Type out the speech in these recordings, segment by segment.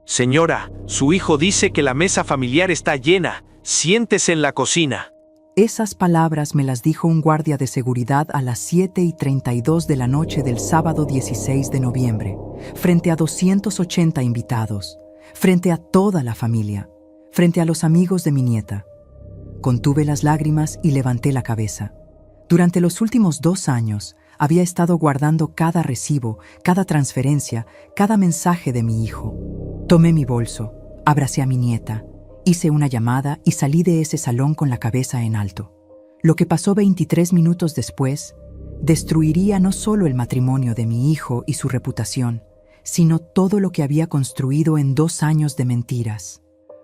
Señora, su hijo dice que la mesa familiar está llena. Siéntese en la cocina. Esas palabras me las dijo un guardia de seguridad a las 7:32 de la noche del sábado 16 de noviembre, frente a 280 invitados, frente a toda la familia, frente a los amigos de mi nieta. Contuve las lágrimas y levanté la cabeza. Durante los últimos 2 años, había estado guardando cada recibo, cada transferencia, cada mensaje de mi hijo. Tomé mi bolso, abracé a mi nieta, hice una llamada y salí de ese salón con la cabeza en alto. Lo que pasó 23 minutos después destruiría no solo el matrimonio de mi hijo y su reputación, sino todo lo que había construido en 2 años de mentiras.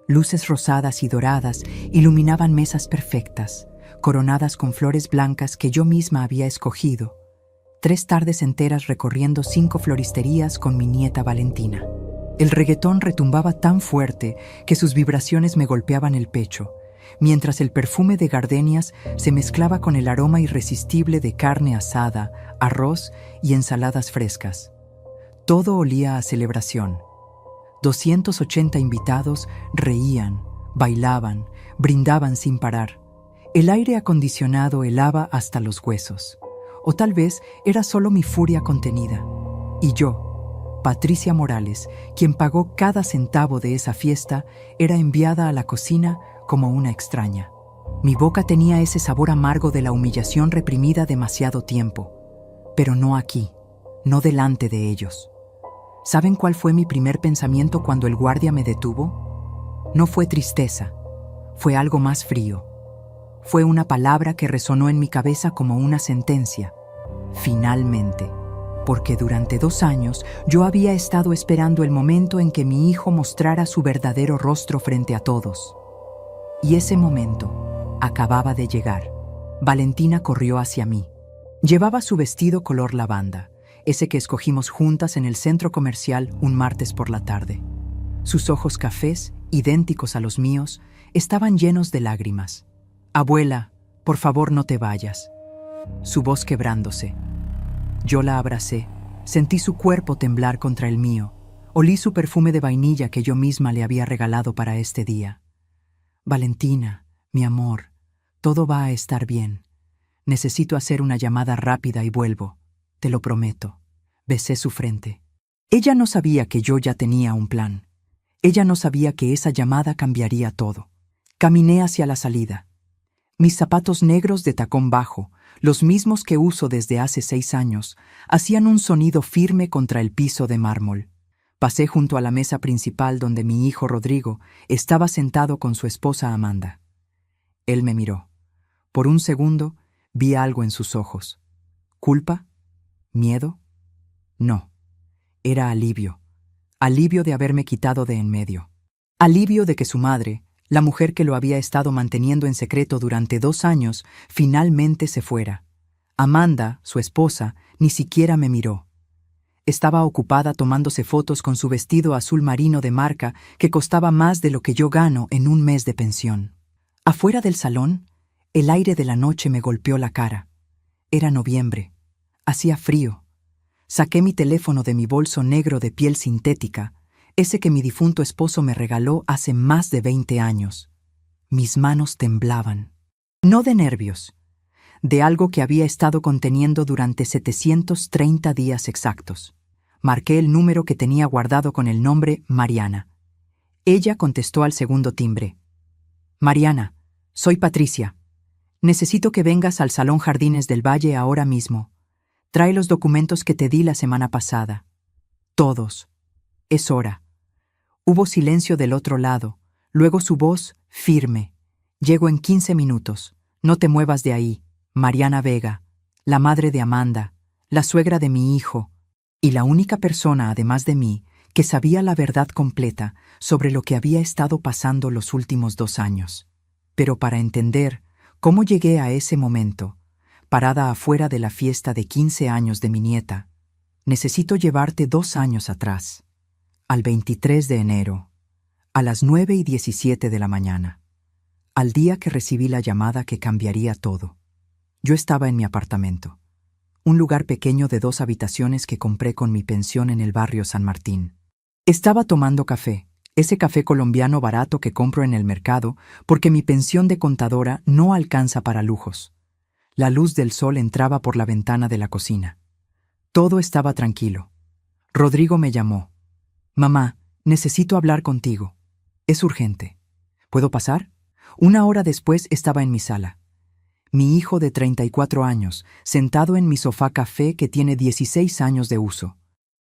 Luces rosadas y doradas iluminaban mesas perfectas, coronadas con flores blancas que yo misma había escogido. 3 tardes enteras recorriendo 5 floristerías con mi nieta Valentina. El reggaetón retumbaba tan fuerte que sus vibraciones me golpeaban el pecho, mientras el perfume de gardenias se mezclaba con el aroma irresistible de carne asada, arroz y ensaladas frescas. Todo olía a celebración. 280 invitados reían, bailaban, brindaban sin parar. El aire acondicionado helaba hasta los huesos. O tal vez era solo mi furia contenida. Y yo, Patricia Morales, quien pagó cada centavo de esa fiesta, era enviada a la cocina como una extraña. Mi boca tenía ese sabor amargo de la humillación reprimida demasiado tiempo. Pero no aquí, no delante de ellos. ¿Saben cuál fue mi primer pensamiento cuando el guardia me detuvo? No fue tristeza, fue algo más frío. Fue una palabra que resonó en mi cabeza como una sentencia. Finalmente. Porque durante 2 años yo había estado esperando el momento en que mi hijo mostrara su verdadero rostro frente a todos. Y ese momento acababa de llegar. Valentina corrió hacia mí. Llevaba su vestido color lavanda, ese que escogimos juntas en el centro comercial un martes por la tarde. Sus ojos cafés, idénticos a los míos, estaban llenos de lágrimas. «Abuela, por favor no te vayas». Su voz quebrándose. Yo la abracé, sentí su cuerpo temblar contra el mío, olí su perfume de vainilla que yo misma le había regalado para este día. «Valentina, mi amor, todo va a estar bien. Necesito hacer una llamada rápida y vuelvo, te lo prometo». Besé su frente. Ella no sabía que yo ya tenía un plan. Ella no sabía que esa llamada cambiaría todo. Caminé hacia la salida. Mis zapatos negros de tacón bajo, los mismos que uso desde hace 6 años, hacían un sonido firme contra el piso de mármol. Pasé junto a la mesa principal donde mi hijo Rodrigo estaba sentado con su esposa Amanda. Él me miró. Por un segundo vi algo en sus ojos. ¿Culpa? ¿Miedo? No. Era alivio. Alivio de haberme quitado de en medio. Alivio de que su madre, la mujer que lo había estado manteniendo en secreto durante 2 años, finalmente se fuera. Amanda, su esposa, ni siquiera me miró. Estaba ocupada tomándose fotos con su vestido azul marino de marca que costaba más de lo que yo gano en un mes de pensión. Afuera del salón, el aire de la noche me golpeó la cara. Era noviembre. Hacía frío. Saqué mi teléfono de mi bolso negro de piel sintética, ese que mi difunto esposo me regaló hace más de 20 años. Mis manos temblaban. No de nervios, de algo que había estado conteniendo durante 730 días exactos. Marqué el número que tenía guardado con el nombre Mariana. Ella contestó al segundo timbre. «Mariana, soy Patricia. Necesito que vengas al Salón Jardines del Valle ahora mismo. Trae los documentos que te di la semana pasada. Todos. Es hora». Hubo silencio del otro lado, luego su voz, firme. «Llego en 15 minutos. No te muevas de ahí. Mariana Vega, la madre de Amanda, la suegra de mi hijo, y la única persona, además de mí, que sabía la verdad completa sobre lo que había estado pasando los últimos 2 años. Pero para entender cómo llegué a ese momento, parada afuera de la fiesta de 15 años de mi nieta, necesito llevarte 2 años atrás, al 23 de enero, a las 9:17 de la mañana, al día que recibí la llamada que cambiaría todo. Yo estaba en mi apartamento, un lugar pequeño de 2 habitaciones que compré con mi pensión en el barrio San Martín. Estaba tomando café, Ese café colombiano barato que compro en el mercado porque mi pensión de contadora no alcanza para lujos. La luz del sol entraba por la ventana de la cocina. Todo estaba tranquilo. Rodrigo me llamó. Mamá, necesito hablar contigo. Es urgente. ¿Puedo pasar? Una hora después estaba en mi sala. Mi hijo de 34 años, sentado en mi sofá café que tiene 16 años de uso.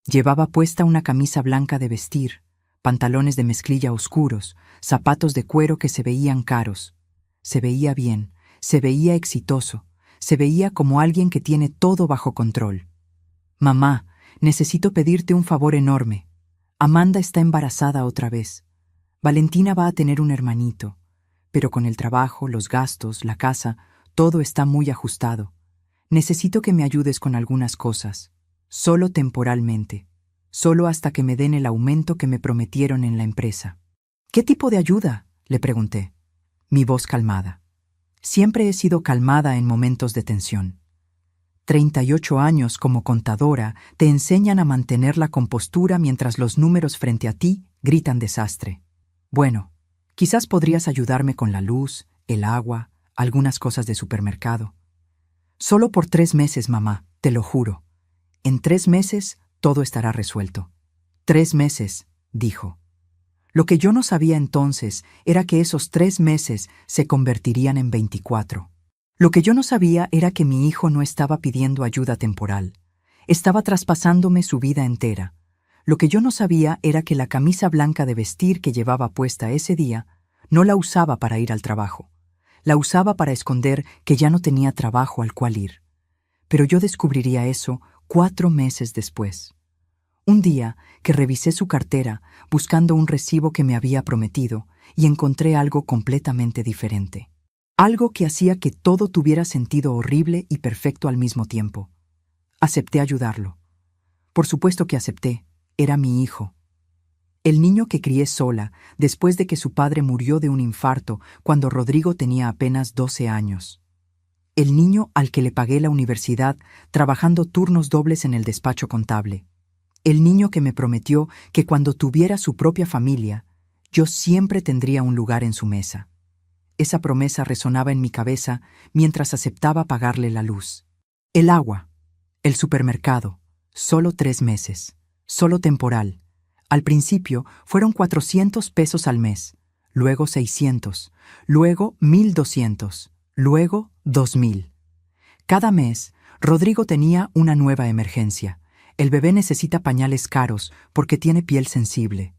Llevaba puesta una camisa blanca de vestir, pantalones de mezclilla oscuros, zapatos de cuero que se veían caros. Se veía bien, se veía exitoso, se veía como alguien que tiene todo bajo control. Mamá, necesito pedirte un favor enorme. Amanda está embarazada otra vez. Valentina va a tener un hermanito, pero con el trabajo, los gastos, la casa, todo está muy ajustado. Necesito que me ayudes con algunas cosas, solo temporalmente, solo hasta que me den el aumento que me prometieron en la empresa. ¿Qué tipo de ayuda?, le pregunté. Mi voz calmada. Siempre he sido calmada en momentos de tensión. 38 años como contadora te enseñan a mantener la compostura mientras los números frente a ti gritan desastre. Bueno, quizás podrías ayudarme con la luz, el agua, algunas cosas de supermercado. Solo por 3 meses, mamá, te lo juro. En 3 meses todo estará resuelto. 3 meses, dijo. Lo que yo no sabía entonces era que esos 3 meses se convertirían en 24. Lo que yo no sabía era que mi hijo no estaba pidiendo ayuda temporal. Estaba traspasándome su vida entera. Lo que yo no sabía era que la camisa blanca de vestir que llevaba puesta ese día no la usaba para ir al trabajo. La usaba para esconder que ya no tenía trabajo al cual ir. Pero yo descubriría eso 4 meses después. Un día que revisé su cartera buscando un recibo que me había prometido y encontré algo completamente diferente. Algo que hacía que todo tuviera sentido horrible y perfecto al mismo tiempo. Acepté ayudarlo. Por supuesto que acepté. Era mi hijo. El niño que crié sola después de que su padre murió de un infarto cuando Rodrigo tenía apenas 12 años. El niño al que le pagué la universidad trabajando turnos dobles en el despacho contable. El niño que me prometió que cuando tuviera su propia familia, yo siempre tendría un lugar en su mesa. Esa promesa resonaba en mi cabeza mientras aceptaba pagarle la luz. El agua, el supermercado, solo 3 meses, solo temporal. Al principio fueron 400 pesos al mes, luego 600, luego 1,200, luego 2,000. Cada mes, Rodrigo tenía una nueva emergencia. El bebé necesita pañales caros porque tiene piel sensible.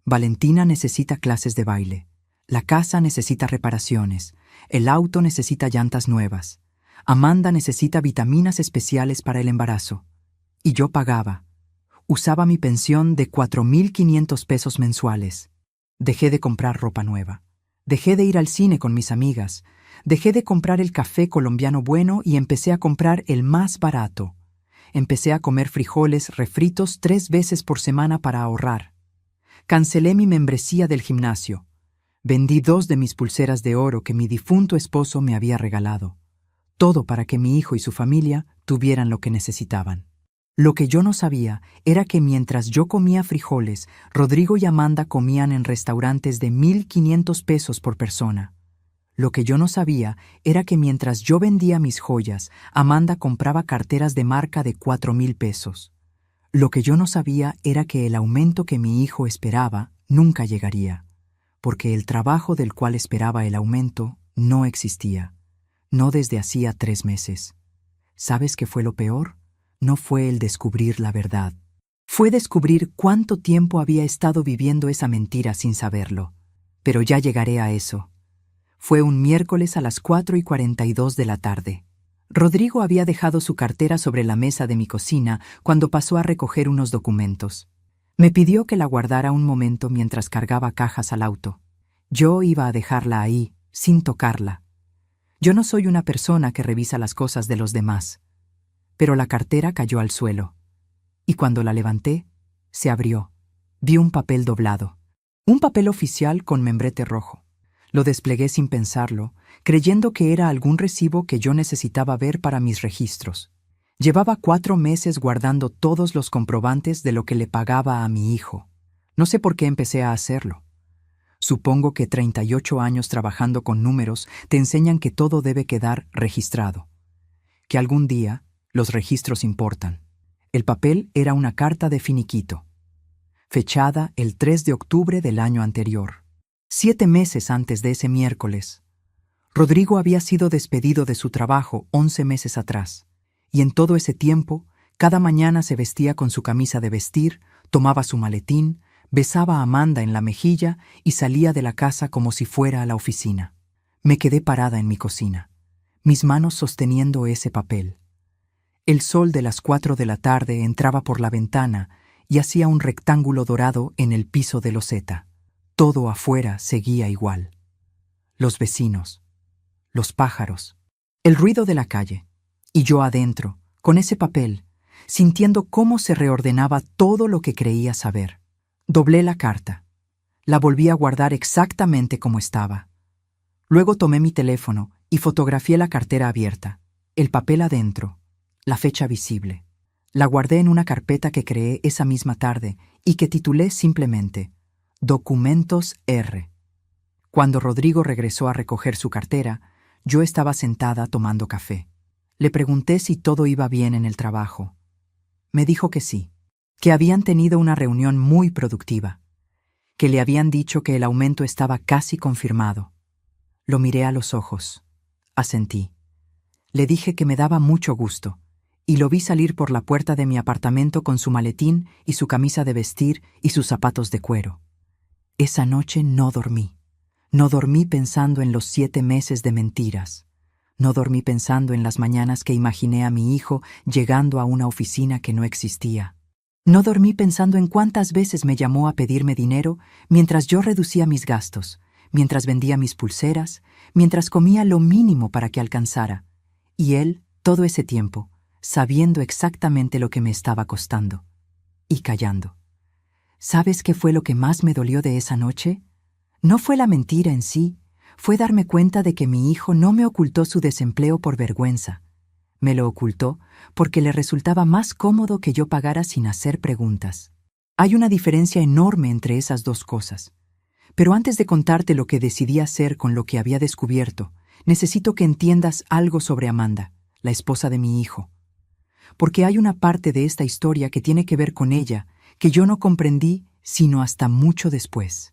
Valentina necesita clases de baile. La casa necesita reparaciones. El auto necesita llantas nuevas. Amanda necesita vitaminas especiales para el embarazo. Y yo pagaba. Usaba mi pensión de 4,500 pesos mensuales. Dejé de comprar ropa nueva. Dejé de ir al cine con mis amigas. Dejé de comprar el café colombiano bueno y empecé a comprar el más barato. Empecé a comer frijoles refritos 3 veces por semana para ahorrar. Cancelé mi membresía del gimnasio. Vendí 2 de mis pulseras de oro que mi difunto esposo me había regalado. Todo para que mi hijo y su familia tuvieran lo que necesitaban. Lo que yo no sabía era que mientras yo comía frijoles, Rodrigo y Amanda comían en restaurantes de 1,500 pesos por persona. Lo que yo no sabía era que mientras yo vendía mis joyas, Amanda compraba carteras de marca de 4,000 pesos. Lo que yo no sabía era que el aumento que mi hijo esperaba nunca llegaría, porque el trabajo del cual esperaba el aumento no existía, no desde hacía 3 meses. ¿Sabes qué fue lo peor? No fue el descubrir la verdad. Fue descubrir cuánto tiempo había estado viviendo esa mentira sin saberlo. Pero ya llegaré a eso. Fue un miércoles a las 4:42 de la tarde. Rodrigo había dejado su cartera sobre la mesa de mi cocina cuando pasó a recoger unos documentos. Me pidió que la guardara un momento mientras cargaba cajas al auto. Yo iba a dejarla ahí, sin tocarla. Yo no soy una persona que revisa las cosas de los demás. Pero la cartera cayó al suelo. Y cuando la levanté, se abrió. Vi un papel doblado. Un papel oficial con membrete rojo. Lo desplegué sin pensarlo, creyendo que era algún recibo que yo necesitaba ver para mis registros. Llevaba 4 meses guardando todos los comprobantes de lo que le pagaba a mi hijo. No sé por qué empecé a hacerlo. Supongo que 38 años trabajando con números te enseñan que todo debe quedar registrado, que algún día los registros importan. El papel era una carta de finiquito, fechada el 3 de octubre del año anterior. 7 meses antes de ese miércoles, Rodrigo había sido despedido de su trabajo 11 meses atrás, y en todo ese tiempo, cada mañana se vestía con su camisa de vestir, tomaba su maletín, besaba a Amanda en la mejilla y salía de la casa como si fuera a la oficina. Me quedé parada en mi cocina, mis manos sosteniendo ese papel. El sol de las 4 de la tarde entraba por la ventana y hacía un rectángulo dorado en el piso de loseta. Todo afuera seguía igual. Los vecinos, los pájaros, el ruido de la calle, y yo adentro, con ese papel, sintiendo cómo se reordenaba todo lo que creía saber. Doblé la carta. La volví a guardar exactamente como estaba. Luego tomé mi teléfono y fotografié la cartera abierta, el papel adentro, la fecha visible. La guardé en una carpeta que creé esa misma tarde y que titulé simplemente Documentos R. Cuando Rodrigo regresó a recoger su cartera, yo estaba sentada tomando café. Le pregunté si todo iba bien en el trabajo. Me dijo que sí, que habían tenido una reunión muy productiva, que le habían dicho que el aumento estaba casi confirmado. Lo miré a los ojos. Asentí. Le dije que me daba mucho gusto, y lo vi salir por la puerta de mi apartamento con su maletín y su camisa de vestir y sus zapatos de cuero. Esa noche no dormí. No dormí pensando en los 7 meses de mentiras. No dormí pensando en las mañanas que imaginé a mi hijo llegando a una oficina que no existía. No dormí pensando en cuántas veces me llamó a pedirme dinero mientras yo reducía mis gastos, mientras vendía mis pulseras, mientras comía lo mínimo para que alcanzara. Y él, todo ese tiempo, sabiendo exactamente lo que me estaba costando. Y callando. ¿Sabes qué fue lo que más me dolió de esa noche? No fue la mentira en sí, fue darme cuenta de que mi hijo no me ocultó su desempleo por vergüenza. Me lo ocultó porque le resultaba más cómodo que yo pagara sin hacer preguntas. Hay una diferencia enorme entre esas dos cosas. Pero antes de contarte lo que decidí hacer con lo que había descubierto, necesito que entiendas algo sobre Amanda, la esposa de mi hijo. Porque hay una parte de esta historia que tiene que ver con ella, que yo no comprendí sino hasta mucho después.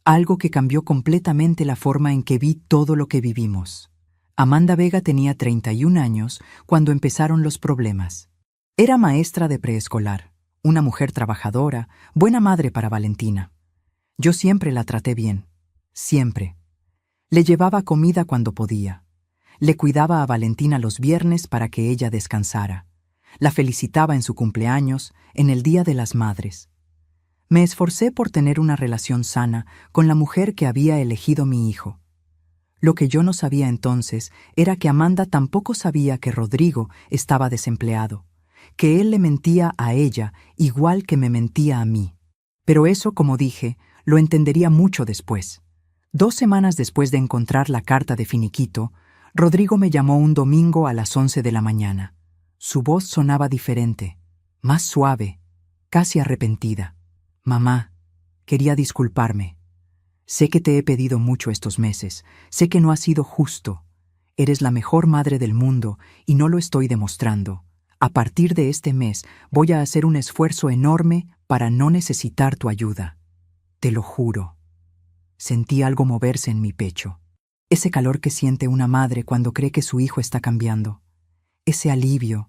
Algo que cambió completamente la forma en que vi todo lo que vivimos. Amanda Vega tenía 31 años cuando empezaron los problemas. Era maestra de preescolar, una mujer trabajadora, buena madre para Valentina. Yo siempre la traté bien, siempre. Le llevaba comida cuando podía. Le cuidaba a Valentina los viernes para que ella descansara. La felicitaba en su cumpleaños, en el Día de las Madres. Me esforcé por tener una relación sana con la mujer que había elegido mi hijo. Lo que yo no sabía entonces era que Amanda tampoco sabía que Rodrigo estaba desempleado, que él le mentía a ella igual que me mentía a mí. Pero eso, como dije, lo entendería mucho después. 2 semanas después de encontrar la carta de finiquito, Rodrigo me llamó un domingo a las 11 de la mañana. Su voz sonaba diferente, más suave, casi arrepentida. Mamá, quería disculparme. Sé que te he pedido mucho estos meses, sé que no ha sido justo. Eres la mejor madre del mundo y no lo estoy demostrando. A partir de este mes voy a hacer un esfuerzo enorme para no necesitar tu ayuda. Te lo juro. Sentí algo moverse en mi pecho. Ese calor que siente una madre cuando cree que su hijo está cambiando. Ese alivio,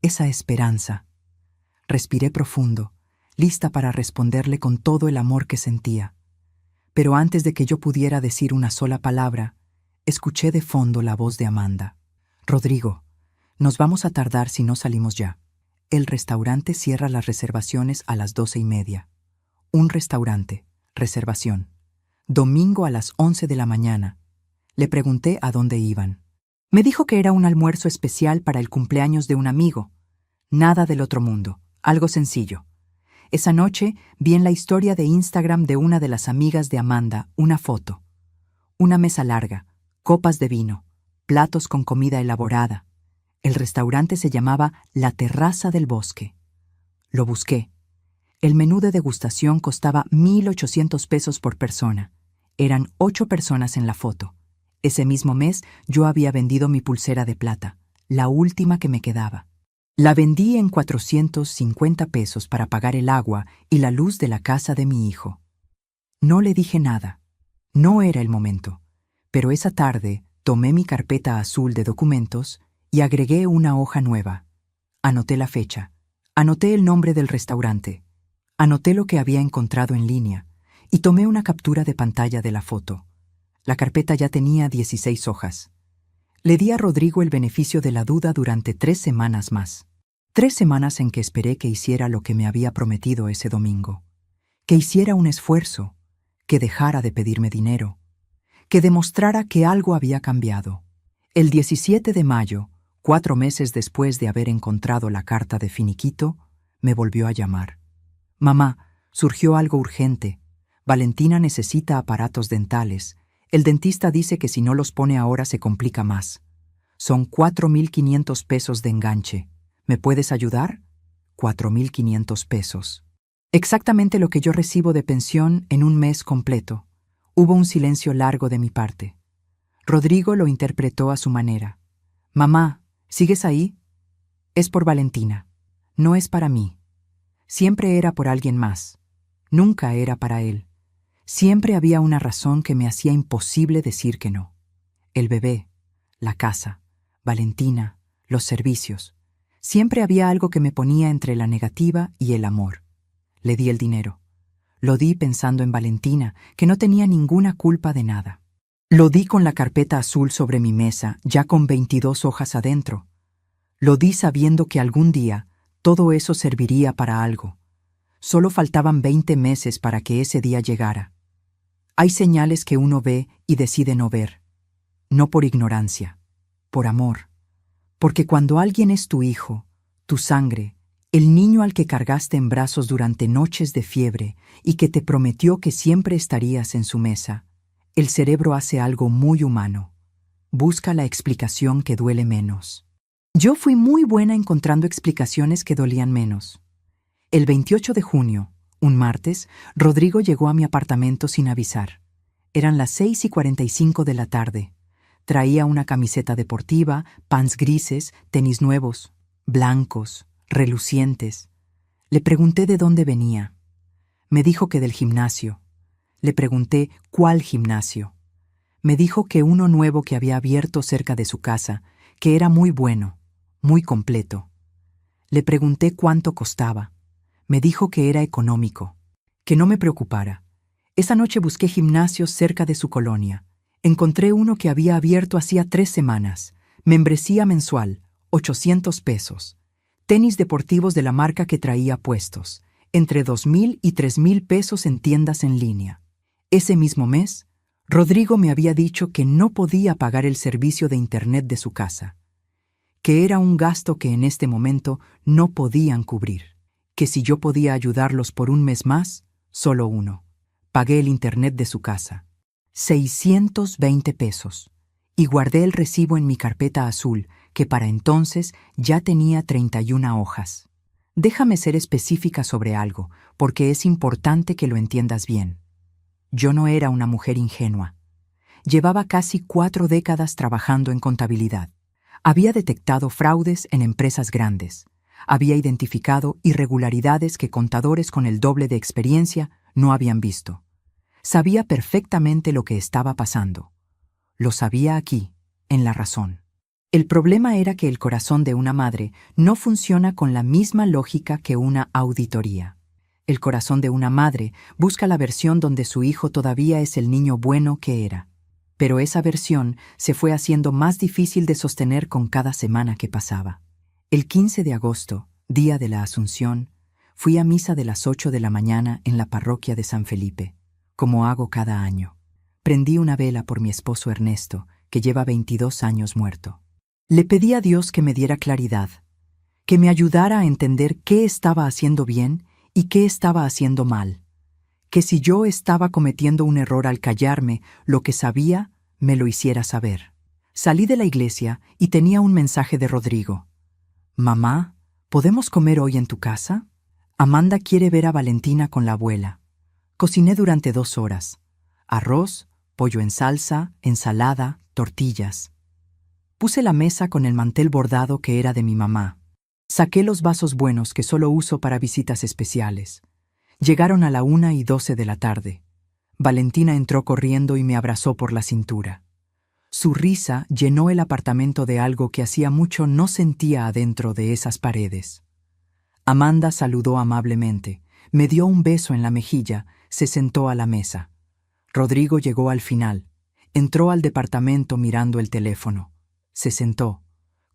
esa esperanza. Respiré profundo, lista para responderle con todo el amor que sentía. Pero antes de que yo pudiera decir una sola palabra, escuché de fondo la voz de Amanda. Rodrigo, nos vamos a tardar si no salimos ya. El restaurante cierra las reservaciones a las 12:30. Un restaurante, reservación. Domingo a las 11 de la mañana. Le pregunté a dónde iban. Me dijo que era un almuerzo especial para el cumpleaños de un amigo. Nada del otro mundo, algo sencillo. Esa noche vi en la historia de Instagram de una de las amigas de Amanda una foto. Una mesa larga, copas de vino, platos con comida elaborada. El restaurante se llamaba La Terraza del Bosque. Lo busqué. El menú de degustación costaba 1.800 pesos por persona. Eran 8 personas en la foto. Ese mismo mes yo había vendido mi pulsera de plata, la última que me quedaba. La vendí en 450 pesos para pagar el agua y la luz de la casa de mi hijo. No le dije nada. No era el momento. Pero esa tarde tomé mi carpeta azul de documentos y agregué una hoja nueva. Anoté la fecha. Anoté el nombre del restaurante. Anoté lo que había encontrado en línea y tomé una captura de pantalla de la foto. La carpeta ya tenía 16 hojas. Le di a Rodrigo el beneficio de la duda durante 3 semanas más. 3 semanas en que esperé que hiciera lo que me había prometido ese domingo. Que hiciera un esfuerzo, que dejara de pedirme dinero, que demostrara que algo había cambiado. El 17 de mayo, 4 meses después de haber encontrado la carta de finiquito, me volvió a llamar. Mamá, surgió algo urgente. Valentina necesita aparatos dentales. El dentista dice que si no los pone ahora se complica más. Son 4.500 pesos de enganche. ¿Me puedes ayudar? 4.500 pesos. Exactamente lo que yo recibo de pensión en un mes completo. Hubo un silencio largo de mi parte. Rodrigo lo interpretó a su manera. Mamá, ¿sigues ahí? Es por Valentina. No es para mí. Siempre era por alguien más. Nunca era para él. Siempre había una razón que me hacía imposible decir que no. El bebé, la casa, Valentina, los servicios. Siempre había algo que me ponía entre la negativa y el amor. Le di el dinero. Lo di pensando en Valentina, que no tenía ninguna culpa de nada. Lo di con la carpeta azul sobre mi mesa, ya con 22 hojas adentro. Lo di sabiendo que algún día todo eso serviría para algo. Solo faltaban 20 meses para que ese día llegara. Hay señales que uno ve y decide no ver. No por ignorancia, por amor. Porque cuando alguien es tu hijo, tu sangre, el niño al que cargaste en brazos durante noches de fiebre y que te prometió que siempre estarías en su mesa, el cerebro hace algo muy humano. Busca la explicación que duele menos. Yo fui muy buena encontrando explicaciones que dolían menos. El 28 de junio, un martes, Rodrigo llegó a mi apartamento sin avisar. Eran las 6:45 de la tarde. Traía una camiseta deportiva, pants grises, tenis nuevos, blancos, relucientes. Le pregunté de dónde venía. Me dijo que del gimnasio. Le pregunté cuál gimnasio. Me dijo que uno nuevo que había abierto cerca de su casa, que era muy bueno, muy completo. Le pregunté cuánto costaba. Me dijo que era económico, que no me preocupara. Esa noche busqué gimnasios cerca de su colonia. Encontré uno que había abierto hacía 3 semanas. Membresía mensual, 800 pesos. Tenis deportivos de la marca que traía puestos, entre 2.000 y 3.000 pesos en tiendas en línea. Ese mismo mes, Rodrigo me había dicho que no podía pagar el servicio de internet de su casa, que era un gasto que en este momento no podían cubrir, que si yo podía ayudarlos por un mes más, solo uno. Pagué el internet de su casa, 620 pesos, y guardé el recibo en mi carpeta azul, que para entonces ya tenía 31 hojas. Déjame ser específica sobre algo, porque es importante que lo entiendas bien. Yo no era una mujer ingenua. Llevaba casi 4 décadas trabajando en contabilidad. Había detectado fraudes en empresas grandes. Había identificado irregularidades que contadores con el doble de experiencia no habían visto. Sabía perfectamente lo que estaba pasando. Lo sabía aquí, en La Razón. El problema era que el corazón de una madre no funciona con la misma lógica que una auditoría. El corazón de una madre busca la versión donde su hijo todavía es el niño bueno que era. Pero esa versión se fue haciendo más difícil de sostener con cada semana que pasaba. El 15 de agosto, día de la Asunción, fui a misa de las 8 de la mañana en la parroquia de San Felipe, como hago cada año. Prendí una vela por mi esposo Ernesto, que lleva 22 años muerto. Le pedí a Dios que me diera claridad, que me ayudara a entender qué estaba haciendo bien y qué estaba haciendo mal, que si yo estaba cometiendo un error al callarme lo que sabía, me lo hiciera saber. Salí de la iglesia y tenía un mensaje de Rodrigo. «Mamá, ¿podemos comer hoy en tu casa?» Amanda quiere ver a Valentina con la abuela. Cociné durante 2 horas. Arroz, pollo en salsa, ensalada, tortillas. Puse la mesa con el mantel bordado que era de mi mamá. Saqué los vasos buenos que solo uso para visitas especiales. Llegaron a la 1:12 de la tarde. Valentina entró corriendo y me abrazó por la cintura. Su risa llenó el apartamento de algo que hacía mucho no sentía adentro de esas paredes. Amanda saludó amablemente, me dio un beso en la mejilla, se sentó a la mesa. Rodrigo llegó al final. Entró al departamento mirando el teléfono. Se sentó,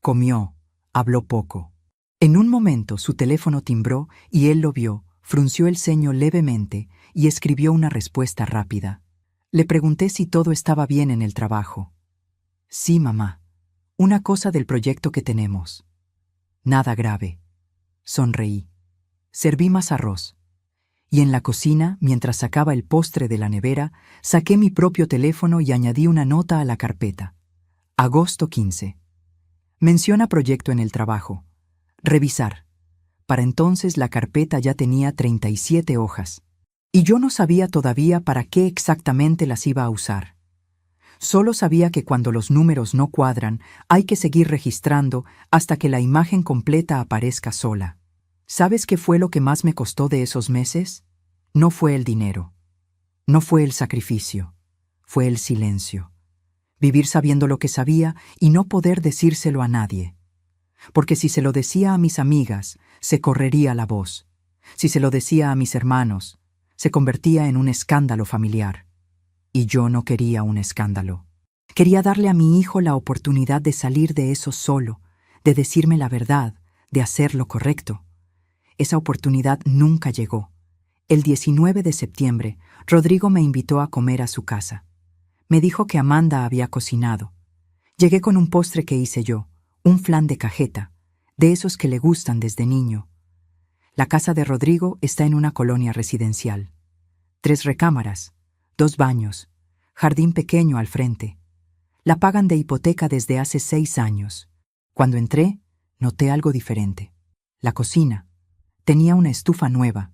comió, habló poco. En un momento su teléfono timbró y él lo vio, frunció el ceño levemente y escribió una respuesta rápida. Le pregunté si todo estaba bien en el trabajo. Sí, mamá. Una cosa del proyecto que tenemos. Nada grave. Sonreí. Serví más arroz. Y en la cocina, mientras sacaba el postre de la nevera, saqué mi propio teléfono y añadí una nota a la carpeta. Agosto 15. Menciona proyecto en el trabajo. Revisar. Para entonces la carpeta ya tenía 37 hojas. Y yo no sabía todavía para qué exactamente las iba a usar. Solo sabía que cuando los números no cuadran, hay que seguir registrando hasta que la imagen completa aparezca sola. ¿Sabes qué fue lo que más me costó de esos meses? No fue el dinero. No fue el sacrificio. Fue el silencio. Vivir sabiendo lo que sabía y no poder decírselo a nadie. Porque si se lo decía a mis amigas, se correría la voz. Si se lo decía a mis hermanos, se convertía en un escándalo familiar. Y yo no quería un escándalo. Quería darle a mi hijo la oportunidad de salir de eso solo, de decirme la verdad, de hacer lo correcto. Esa oportunidad nunca llegó. El 19 de septiembre, Rodrigo me invitó a comer a su casa. Me dijo que Amanda había cocinado. Llegué con un postre que hice yo, un flan de cajeta, de esos que le gustan desde niño. La casa de Rodrigo está en una colonia residencial. 3 recámaras, 2 baños, jardín pequeño al frente. La pagan de hipoteca desde hace 6 años. Cuando entré, noté algo diferente. La cocina. Tenía una estufa nueva,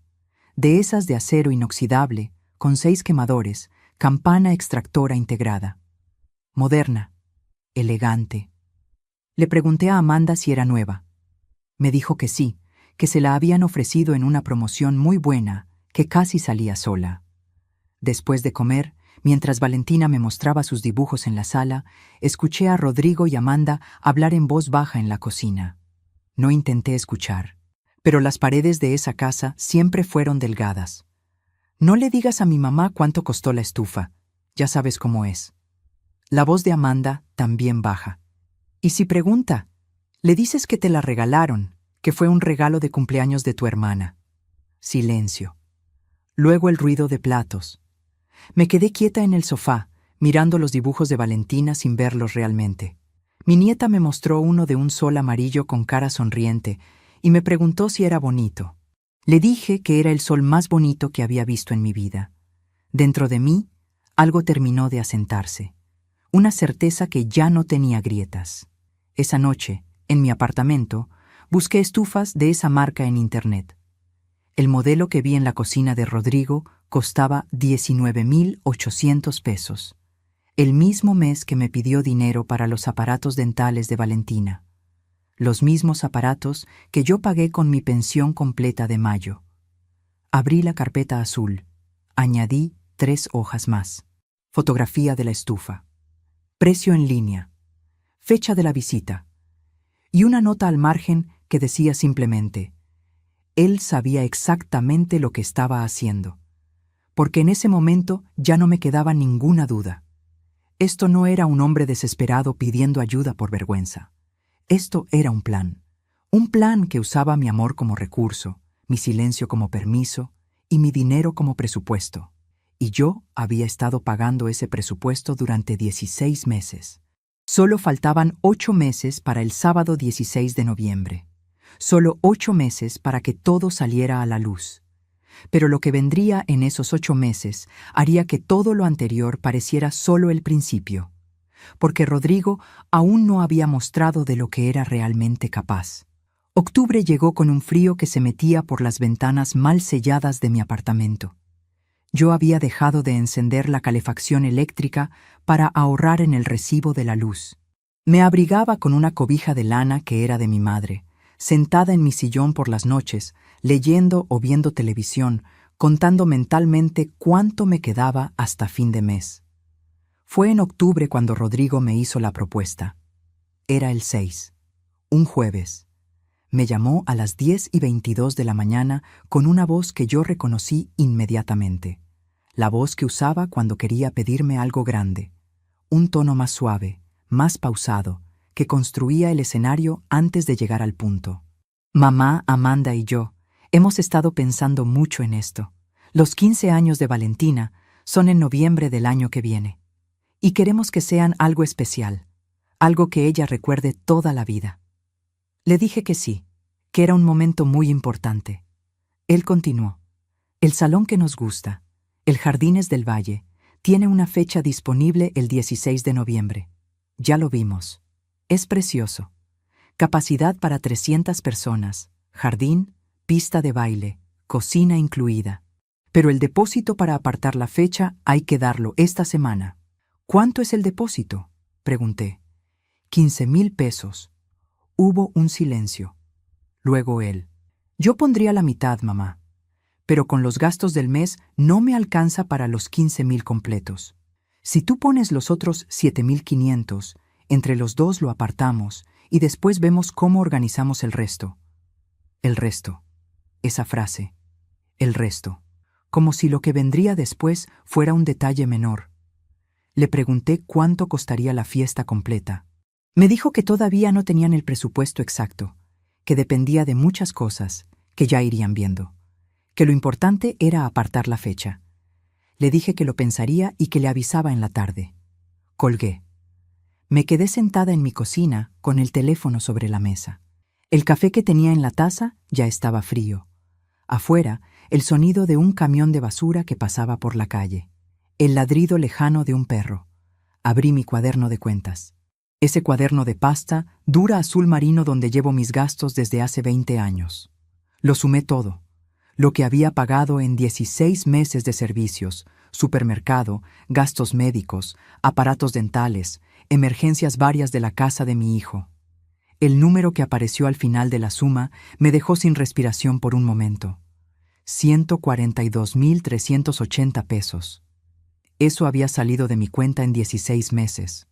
de esas de acero inoxidable, con 6 quemadores, campana extractora integrada. Moderna, elegante. Le pregunté a Amanda si era nueva. Me dijo que sí, que se la habían ofrecido en una promoción muy buena, que casi salía sola. Después de comer, mientras Valentina me mostraba sus dibujos en la sala, escuché a Rodrigo y Amanda hablar en voz baja en la cocina. No intenté escuchar. Pero las paredes de esa casa siempre fueron delgadas. No le digas a mi mamá cuánto costó la estufa, ya sabes cómo es. La voz de Amanda también baja. Y si pregunta, le dices que te la regalaron, que fue un regalo de cumpleaños de tu hermana. Silencio. Luego el ruido de platos. Me quedé quieta en el sofá, mirando los dibujos de Valentina sin verlos realmente. Mi nieta me mostró uno de un sol amarillo con cara sonriente, y me preguntó si era bonito. Le dije que era el sol más bonito que había visto en mi vida. Dentro de mí, algo terminó de asentarse. Una certeza que ya no tenía grietas. Esa noche, en mi apartamento, busqué estufas de esa marca en internet. El modelo que vi en la cocina de Rodrigo costaba 19,800 pesos. El mismo mes que me pidió dinero para los aparatos dentales de Valentina. Los mismos aparatos que yo pagué con mi pensión completa de mayo. Abrí la carpeta azul. Añadí 3 hojas más. Fotografía de la estufa. Precio en línea. Fecha de la visita. Y una nota al margen que decía simplemente: él sabía exactamente lo que estaba haciendo. Porque en ese momento ya no me quedaba ninguna duda. Esto no era un hombre desesperado pidiendo ayuda por vergüenza. Esto era un plan que usaba mi amor como recurso, mi silencio como permiso y mi dinero como presupuesto. Y yo había estado pagando ese presupuesto durante 16 meses. Solo faltaban 8 meses para el sábado 16 de noviembre. Solo 8 meses para que todo saliera a la luz. Pero lo que vendría en esos 8 meses haría que todo lo anterior pareciera solo el principio. Porque Rodrigo aún no había mostrado de lo que era realmente capaz. Octubre llegó con un frío que se metía por las ventanas mal selladas de mi apartamento. Yo había dejado de encender la calefacción eléctrica para ahorrar en el recibo de la luz. Me abrigaba con una cobija de lana que era de mi madre, sentada en mi sillón por las noches, leyendo o viendo televisión, contando mentalmente cuánto me quedaba hasta fin de mes. Fue en octubre cuando Rodrigo me hizo la propuesta. Era el 6, un jueves. Me llamó a las 10:22 de la mañana con una voz que yo reconocí inmediatamente. La voz que usaba cuando quería pedirme algo grande. Un tono más suave, más pausado, que construía el escenario antes de llegar al punto. Mamá, Amanda y yo hemos estado pensando mucho en esto. Los 15 años de Valentina son en noviembre del año que viene. Y queremos que sean algo especial, algo que ella recuerde toda la vida. Le dije que sí, que era un momento muy importante. Él continuó. El salón que nos gusta, el Jardines del Valle, tiene una fecha disponible el 16 de noviembre. Ya lo vimos. Es precioso. Capacidad para 300 personas, jardín, pista de baile, cocina incluida. Pero el depósito para apartar la fecha hay que darlo esta semana. ¿Cuánto es el depósito?, pregunté. 15,000 pesos. Hubo un silencio. Luego él. Yo pondría la mitad, mamá, pero con los gastos del mes no me alcanza para los 15,000 completos. Si tú pones los otros 7,500, entre los dos lo apartamos y después vemos cómo organizamos el resto. El resto. Esa frase. El resto. Como si lo que vendría después fuera un detalle menor. Le pregunté cuánto costaría la fiesta completa. Me dijo que todavía no tenían el presupuesto exacto, que dependía de muchas cosas que ya irían viendo, que lo importante era apartar la fecha. Le dije que lo pensaría y que le avisaba en la tarde. Colgué. Me quedé sentada en mi cocina con el teléfono sobre la mesa. El café que tenía en la taza ya estaba frío. Afuera, el sonido de un camión de basura que pasaba por la calle. El ladrido lejano de un perro. Abrí mi cuaderno de cuentas. Ese cuaderno de pasta, dura azul marino donde llevo mis gastos desde hace 20 años. Lo sumé todo. Lo que había pagado en 16 meses de servicios, supermercado, gastos médicos, aparatos dentales, emergencias varias de la casa de mi hijo. El número que apareció al final de la suma me dejó sin respiración por un momento. 142,380 pesos. Eso había salido de mi cuenta en 16 meses,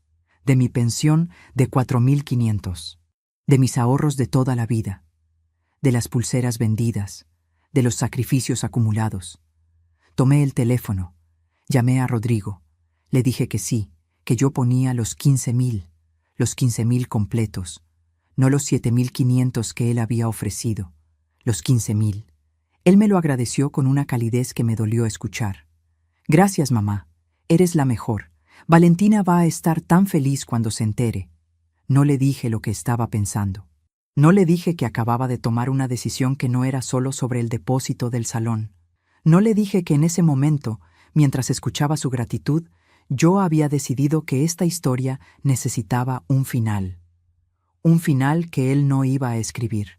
de mi pensión de 4,500, de mis ahorros de toda la vida, de las pulseras vendidas, de los sacrificios acumulados. Tomé el teléfono, llamé a Rodrigo, le dije que sí, que yo ponía los 15,000 completos, no los 7,500 que él había ofrecido, los 15,000. Él me lo agradeció con una calidez que me dolió escuchar. Gracias, mamá. Eres la mejor. Valentina va a estar tan feliz cuando se entere. No le dije lo que estaba pensando. No le dije que acababa de tomar una decisión que no era solo sobre el depósito del salón. No le dije que en ese momento, mientras escuchaba su gratitud, yo había decidido que esta historia necesitaba un final. Un final que él no iba a escribir.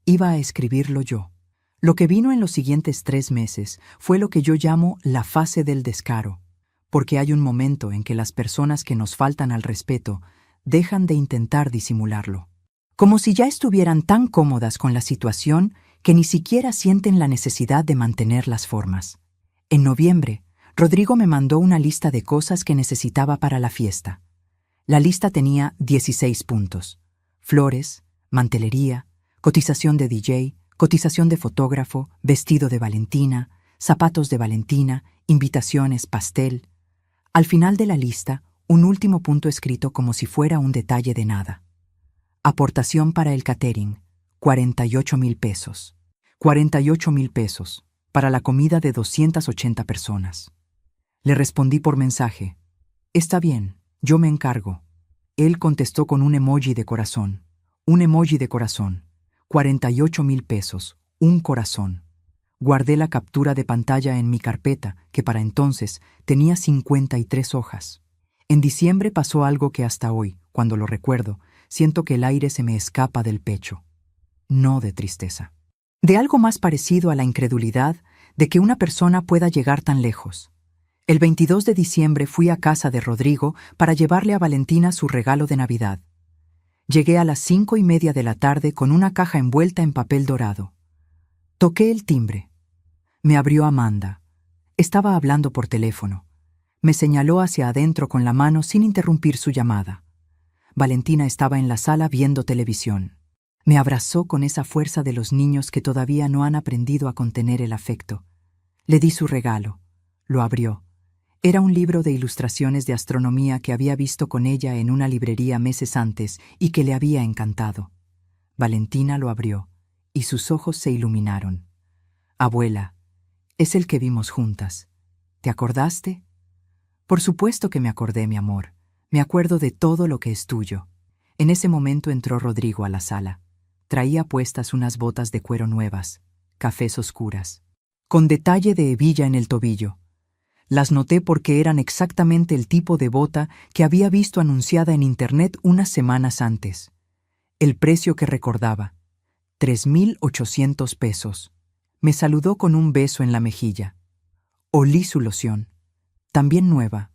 Iba a escribirlo yo. Lo que vino en los siguientes 3 meses fue lo que yo llamo la fase del descaro. Porque hay un momento en que las personas que nos faltan al respeto dejan de intentar disimularlo. Como si ya estuvieran tan cómodas con la situación que ni siquiera sienten la necesidad de mantener las formas. En noviembre, Rodrigo me mandó una lista de cosas que necesitaba para la fiesta. La lista tenía 16 puntos. Flores, mantelería, cotización de DJ, cotización de fotógrafo, vestido de Valentina, zapatos de Valentina, invitaciones, pastel. Al final de la lista, un último punto escrito como si fuera un detalle de nada. Aportación para el catering, 48,000 pesos. 48,000 pesos, para la comida de 280 personas. Le respondí por mensaje. Está bien, yo me encargo. Él contestó con un emoji de corazón. Un emoji de corazón. 48,000 pesos, un corazón. Guardé la captura de pantalla en mi carpeta, que para entonces tenía 53 hojas. En diciembre pasó algo que hasta hoy, cuando lo recuerdo, siento que el aire se me escapa del pecho. no de tristeza. De algo más parecido a la incredulidad de que una persona pueda llegar tan lejos. El 22 de diciembre fui a casa de Rodrigo para llevarle a Valentina su regalo de Navidad. Llegué a las 5:30 de la tarde con una caja envuelta en papel dorado. Toqué el timbre. Me abrió Amanda. Estaba hablando por teléfono. Me señaló hacia adentro con la mano sin interrumpir su llamada. Valentina estaba en la sala viendo televisión. Me abrazó con esa fuerza de los niños que todavía no han aprendido a contener el afecto. Le di su regalo. Lo abrió. Era un libro de ilustraciones de astronomía que había visto con ella en una librería meses antes y que le había encantado. Valentina lo abrió y sus ojos se iluminaron. «Abuela, es el que vimos juntas. ¿Te acordaste?» «Por supuesto que me acordé, mi amor. Me acuerdo de todo lo que es tuyo». En ese momento entró Rodrigo a la sala. Traía puestas unas botas de cuero nuevas, cafés oscuras, con detalle de hebilla en el tobillo. Las noté porque eran exactamente el tipo de bota que había visto anunciada en internet unas semanas antes. El precio que recordaba, 3,800 pesos. Me saludó con un beso en la mejilla. Olí su loción, también nueva.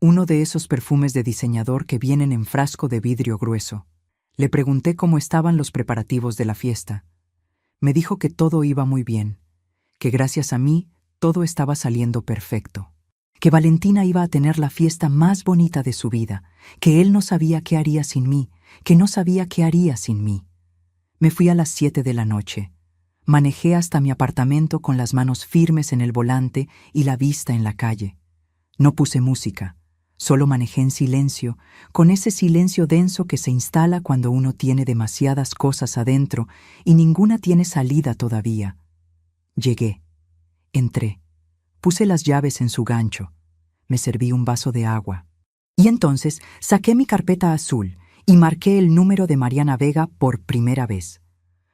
Uno de esos perfumes de diseñador que vienen en frasco de vidrio grueso. Le pregunté cómo estaban los preparativos de la fiesta. Me dijo que todo iba muy bien, que gracias a mí todo estaba saliendo perfecto, que Valentina iba a tener la fiesta más bonita de su vida, que él no sabía qué haría sin mí, que no sabía qué haría sin mí. Me fui a las 7 de la noche. Manejé hasta mi apartamento con las manos firmes en el volante y la vista en la calle. No puse música. Solo manejé en silencio, con ese silencio denso que se instala cuando uno tiene demasiadas cosas adentro y ninguna tiene salida todavía. Llegué. Entré. Puse las llaves en su gancho. Me serví un vaso de agua. Y entonces saqué mi carpeta azul y marqué el número de Mariana Vega por primera vez.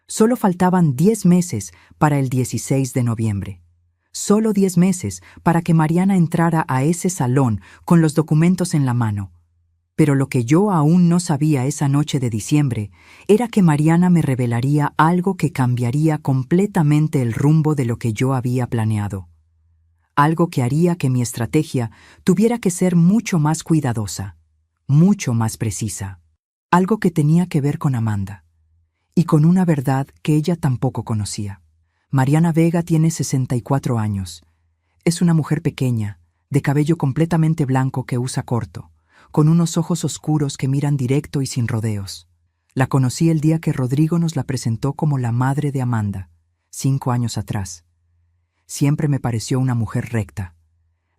Solo faltaban 10 meses para el 16 de noviembre. Solo 10 meses para que Mariana entrara a ese salón con los documentos en la mano. Pero lo que yo aún no sabía esa noche de diciembre era que Mariana me revelaría algo que cambiaría completamente el rumbo de lo que yo había planeado. Algo que haría que mi estrategia tuviera que ser mucho más cuidadosa, mucho más precisa. Algo que tenía que ver con Amanda. Y con una verdad que ella tampoco conocía. Mariana Vega tiene 64 años. Es una mujer pequeña, de cabello completamente blanco que usa corto, con unos ojos oscuros que miran directo y sin rodeos. La conocí el día que Rodrigo nos la presentó como la madre de Amanda, 5 años atrás. Siempre me pareció una mujer recta,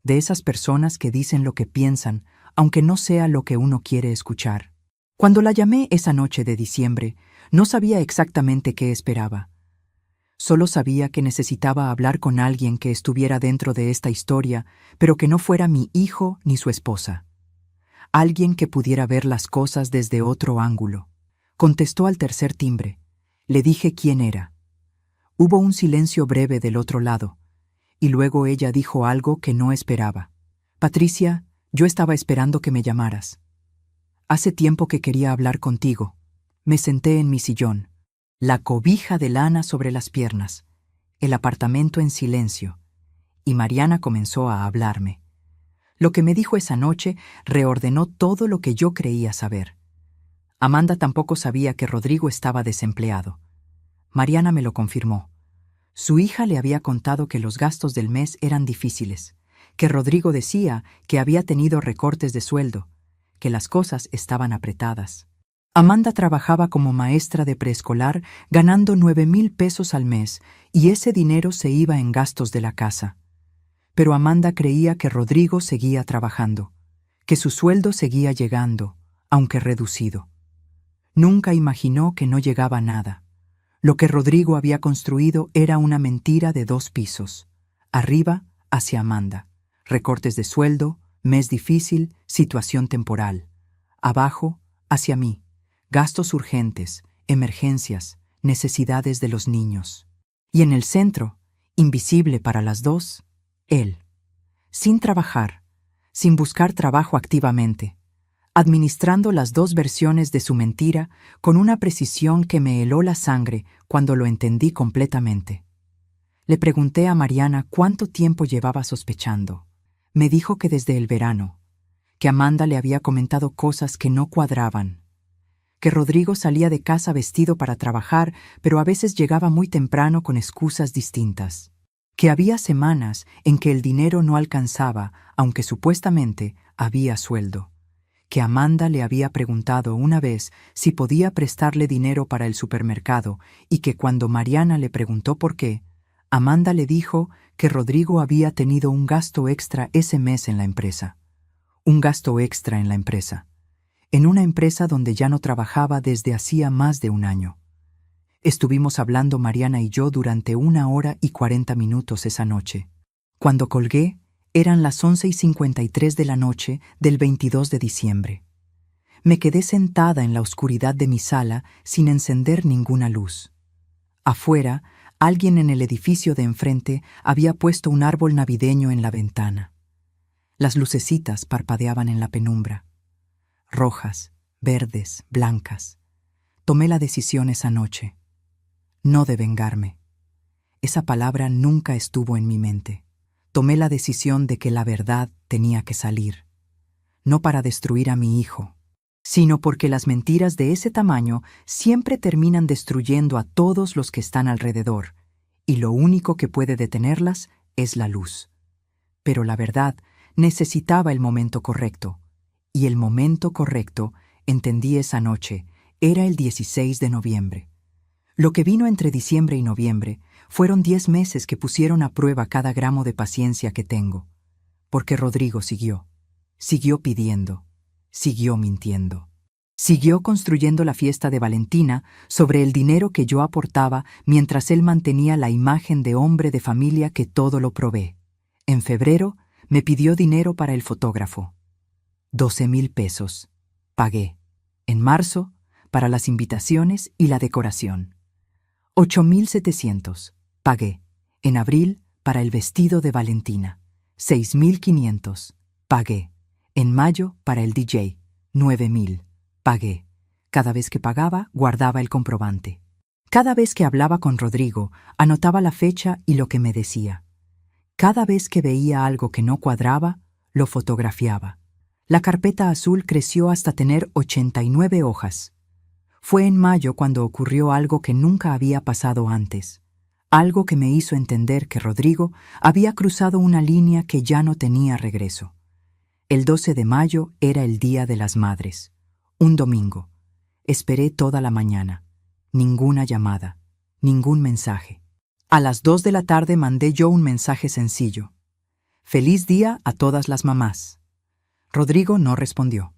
de esas personas que dicen lo que piensan, aunque no sea lo que uno quiere escuchar. Cuando la llamé esa noche de diciembre, no sabía exactamente qué esperaba. Solo sabía que necesitaba hablar con alguien que estuviera dentro de esta historia, pero que no fuera mi hijo ni su esposa. Alguien que pudiera ver las cosas desde otro ángulo. Contestó al tercer timbre. Le dije quién era. Hubo un silencio breve del otro lado, y luego ella dijo algo que no esperaba. Patricia, yo estaba esperando que me llamaras. Hace tiempo que quería hablar contigo. Me senté en mi sillón. La cobija de lana sobre las piernas, el apartamento en silencio, y Mariana comenzó a hablarme. Lo que me dijo esa noche reordenó todo lo que yo creía saber. Amanda tampoco sabía que Rodrigo estaba desempleado. Mariana me lo confirmó. Su hija le había contado que los gastos del mes eran difíciles, que Rodrigo decía que había tenido recortes de sueldo, que las cosas estaban apretadas. Amanda trabajaba como maestra de preescolar ganando 9,000 pesos al mes y ese dinero se iba en gastos de la casa. Pero Amanda creía que Rodrigo seguía trabajando, que su sueldo seguía llegando, aunque reducido. Nunca imaginó que no llegaba nada. Lo que Rodrigo había construido era una mentira de 2 pisos. Arriba, hacia Amanda. Recortes de sueldo, mes difícil, situación temporal. Abajo, hacia mí. Gastos urgentes, emergencias, necesidades de los niños. Y en el centro, invisible para las dos, él. Sin trabajar, sin buscar trabajo activamente. administrando las dos versiones de su mentira con una precisión que me heló la sangre cuando lo entendí completamente. Le pregunté a Mariana cuánto tiempo llevaba sospechando. Me dijo que desde el verano, que Amanda le había comentado cosas que no cuadraban, que Rodrigo salía de casa vestido para trabajar, pero a veces llegaba muy temprano con excusas distintas, que había semanas en que el dinero no alcanzaba, aunque supuestamente había sueldo, que Amanda le había preguntado una vez si podía prestarle dinero para el supermercado y que cuando Mariana le preguntó por qué, Amanda le dijo que Rodrigo había tenido un gasto extra ese mes en la empresa. Un gasto extra en la empresa. En una empresa donde ya no trabajaba desde hacía más de un año. Estuvimos hablando Mariana y yo durante 1 hora y 40 minutos esa noche. Cuando colgué, eran las 11:53 de la noche del 22 de diciembre. Me quedé sentada en la oscuridad de mi sala sin encender ninguna luz. Afuera, alguien en el edificio de enfrente había puesto un árbol navideño en la ventana. Las lucecitas parpadeaban en la penumbra. Rojas, verdes, blancas. Tomé la decisión esa noche. No de vengarme. Esa palabra nunca estuvo en mi mente. Tomé la decisión de que la verdad tenía que salir. No para destruir a mi hijo, sino porque las mentiras de ese tamaño siempre terminan destruyendo a todos los que están alrededor, y lo único que puede detenerlas es la luz. Pero la verdad necesitaba el momento correcto, y el momento correcto, entendí esa noche, era el 16 de noviembre. Lo que vino entre diciembre y noviembre fueron 10 meses que pusieron a prueba cada gramo de paciencia que tengo, porque Rodrigo siguió pidiendo, siguió mintiendo. Siguió construyendo la fiesta de Valentina sobre el dinero que yo aportaba mientras él mantenía la imagen de hombre de familia que todo lo provee. En febrero me pidió dinero para el fotógrafo. 12,000 pesos. Pagué. En marzo, para las invitaciones y la decoración. 8,700. Pagué. En abril, para el vestido de Valentina. 6,500. Pagué. En mayo, para el DJ. 9,000. Pagué. Cada vez que pagaba, guardaba el comprobante. Cada vez que hablaba con Rodrigo, anotaba la fecha y lo que me decía. Cada vez que veía algo que no cuadraba, lo fotografiaba. La carpeta azul creció hasta tener 89 hojas. Fue en mayo cuando ocurrió algo que nunca había pasado antes. Algo que me hizo entender que Rodrigo había cruzado una línea que ya no tenía regreso. El 12 de mayo era el Día de las Madres. Un domingo. Esperé toda la mañana. Ninguna llamada. Ningún mensaje. A las 2 de la tarde mandé yo un mensaje sencillo. Feliz día a todas las mamás. Rodrigo no respondió.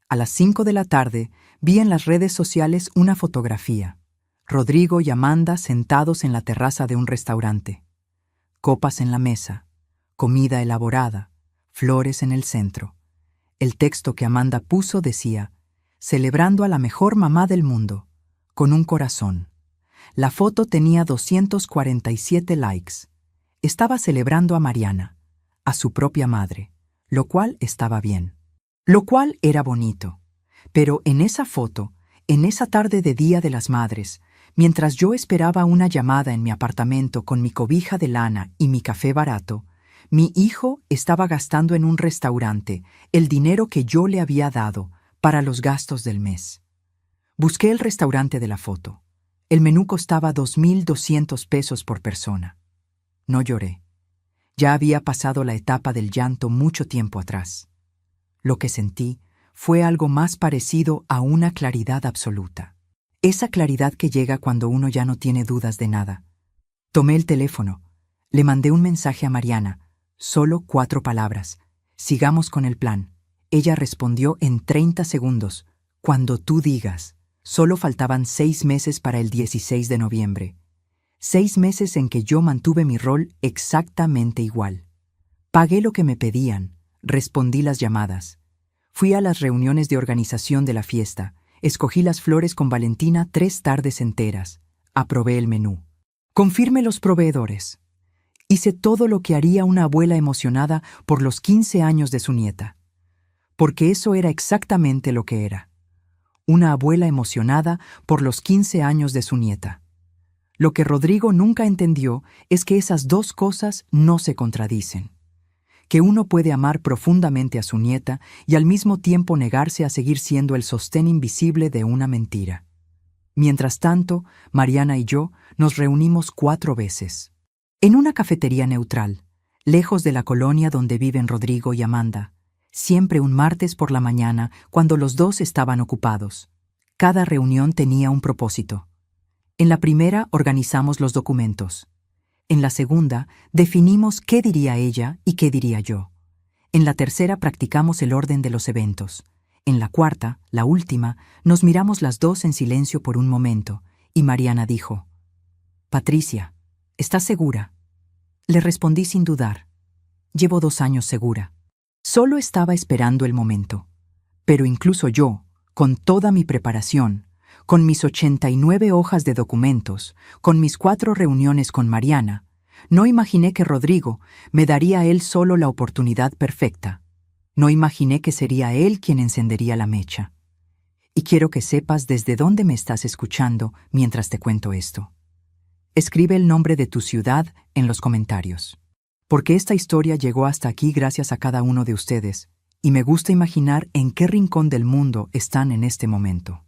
A las 5 de la tarde vi en las redes sociales una fotografía. Rodrigo y Amanda sentados en la terraza de un restaurante. Copas en la mesa, comida elaborada, flores en el centro. El texto que Amanda puso decía, celebrando a la mejor mamá del mundo, con un corazón. La foto tenía 247 likes. Estaba celebrando a Mariana, a su propia madre, lo cual estaba bien. Lo cual era bonito. Pero en esa foto, en esa tarde de Día de las Madres, mientras yo esperaba una llamada en mi apartamento con mi cobija de lana y mi café barato, mi hijo estaba gastando en un restaurante el dinero que yo le había dado para los gastos del mes. Busqué el restaurante de la foto. El menú costaba 2,200 pesos por persona. No lloré. Ya había pasado la etapa del llanto mucho tiempo atrás. Lo que sentí fue algo más parecido a una claridad absoluta. Esa claridad que llega cuando uno ya no tiene dudas de nada. Tomé el teléfono. Le mandé un mensaje a Mariana. Solo 4 palabras. Sigamos con el plan. Ella respondió en 30 segundos. Cuando tú digas. Solo faltaban 6 meses para el 16 de noviembre. 6 meses en que yo mantuve mi rol exactamente igual. Pagué lo que me pedían. Respondí las llamadas. Fui a las reuniones de organización de la fiesta. Escogí las flores con Valentina 3 tardes enteras. Aprobé el menú. Confirmé los proveedores. Hice todo lo que haría una abuela emocionada por los 15 años de su nieta. porque eso era exactamente lo que era. Una abuela emocionada por los 15 años de su nieta. Lo que Rodrigo nunca entendió es que esas dos cosas no se contradicen. Que uno puede amar profundamente a su nieta y al mismo tiempo negarse a seguir siendo el sostén invisible de una mentira. Mientras tanto, Mariana y yo nos reunimos 4 veces. En una cafetería neutral, lejos de la colonia donde viven Rodrigo y Amanda, siempre un martes por la mañana cuando los dos estaban ocupados. Cada reunión tenía un propósito. En la primera organizamos los documentos. En la segunda definimos qué diría ella y qué diría yo. En la tercera practicamos el orden de los eventos. En la cuarta, la última, nos miramos las dos en silencio por un momento y Mariana dijo: «Patricia, ¿estás segura?». Le respondí sin dudar: «Llevo 2 años segura». Solo estaba esperando el momento. Pero incluso yo, con toda mi preparación, con mis 89 hojas de documentos, con mis 4 reuniones con Mariana, no imaginé que Rodrigo me daría a él solo la oportunidad perfecta. No imaginé que sería él quien encendería la mecha. Y quiero que sepas desde dónde me estás escuchando mientras te cuento esto. Escribe el nombre de tu ciudad en los comentarios. Porque esta historia llegó hasta aquí gracias a cada uno de ustedes, y me gusta imaginar en qué rincón del mundo están en este momento.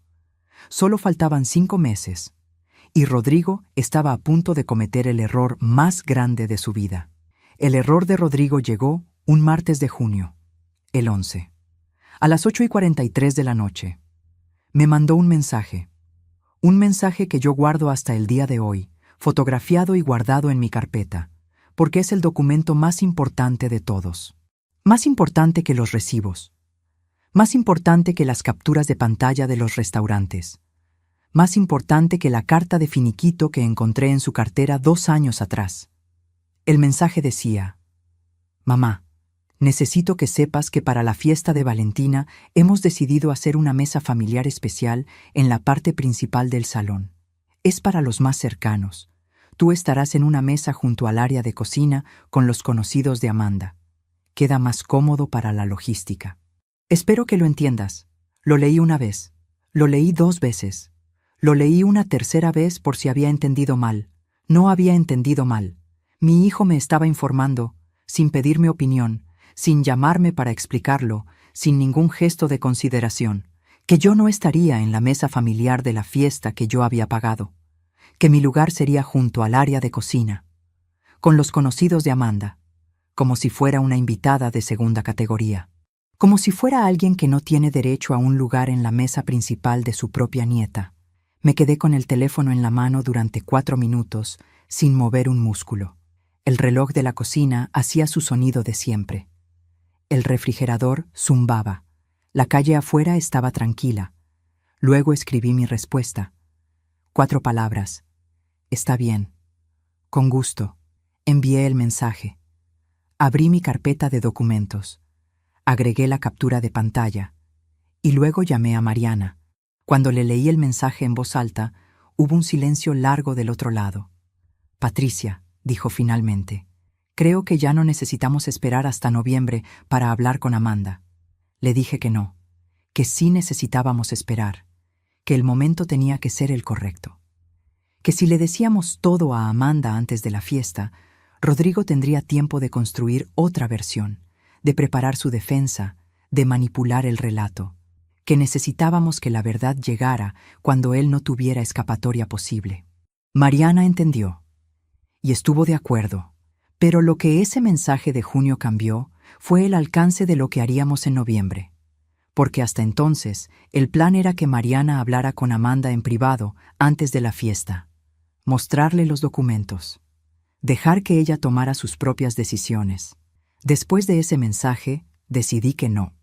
Solo faltaban 5 meses, y Rodrigo estaba a punto de cometer el error más grande de su vida. El error de Rodrigo llegó un martes de junio, el 11, a las 8:43 de la noche. Me mandó un mensaje que yo guardo hasta el día de hoy, fotografiado y guardado en mi carpeta, porque es el documento más importante de todos. Más importante que los recibos. Más importante que las capturas de pantalla de los restaurantes. Más importante que la carta de finiquito que encontré en su cartera 2 años atrás. El mensaje decía: «Mamá, necesito que sepas que para la fiesta de Valentina hemos decidido hacer una mesa familiar especial en la parte principal del salón. Es para los más cercanos. Tú estarás en una mesa junto al área de cocina con los conocidos de Amanda. Queda más cómodo para la logística. Espero que lo entiendas. Lo leí una vez. Lo leí 2 veces. Lo leí una tercera vez por si había entendido mal. No había entendido mal. Mi hijo me estaba informando, sin pedirme opinión, sin llamarme para explicarlo, sin ningún gesto de consideración, que yo no estaría en la mesa familiar de la fiesta que yo había pagado, que mi lugar sería junto al área de cocina, con los conocidos de Amanda, como si fuera una invitada de segunda categoría, como si fuera alguien que no tiene derecho a un lugar en la mesa principal de su propia nieta. Me quedé con el teléfono en la mano durante 4 minutos, sin mover un músculo. El reloj de la cocina hacía su sonido de siempre. El refrigerador zumbaba. La calle afuera estaba tranquila. Luego escribí mi respuesta. 4 palabras. Está bien. Con gusto. Envié el mensaje. Abrí mi carpeta de documentos. Agregué la captura de pantalla. Y luego llamé a Mariana. Cuando le leí el mensaje en voz alta, hubo un silencio largo del otro lado. «Patricia», dijo finalmente, «creo que ya no necesitamos esperar hasta noviembre para hablar con Amanda». Le dije que no, que sí necesitábamos esperar, que el momento tenía que ser el correcto. Que si le decíamos todo a Amanda antes de la fiesta, Rodrigo tendría tiempo de construir otra versión, de preparar su defensa, de manipular el relato. Que necesitábamos que la verdad llegara cuando él no tuviera escapatoria posible. Mariana entendió y estuvo de acuerdo, pero lo que ese mensaje de junio cambió fue el alcance de lo que haríamos en noviembre, porque hasta entonces el plan era que Mariana hablara con Amanda en privado antes de la fiesta, mostrarle los documentos, dejar que ella tomara sus propias decisiones. Después de ese mensaje, decidí que no.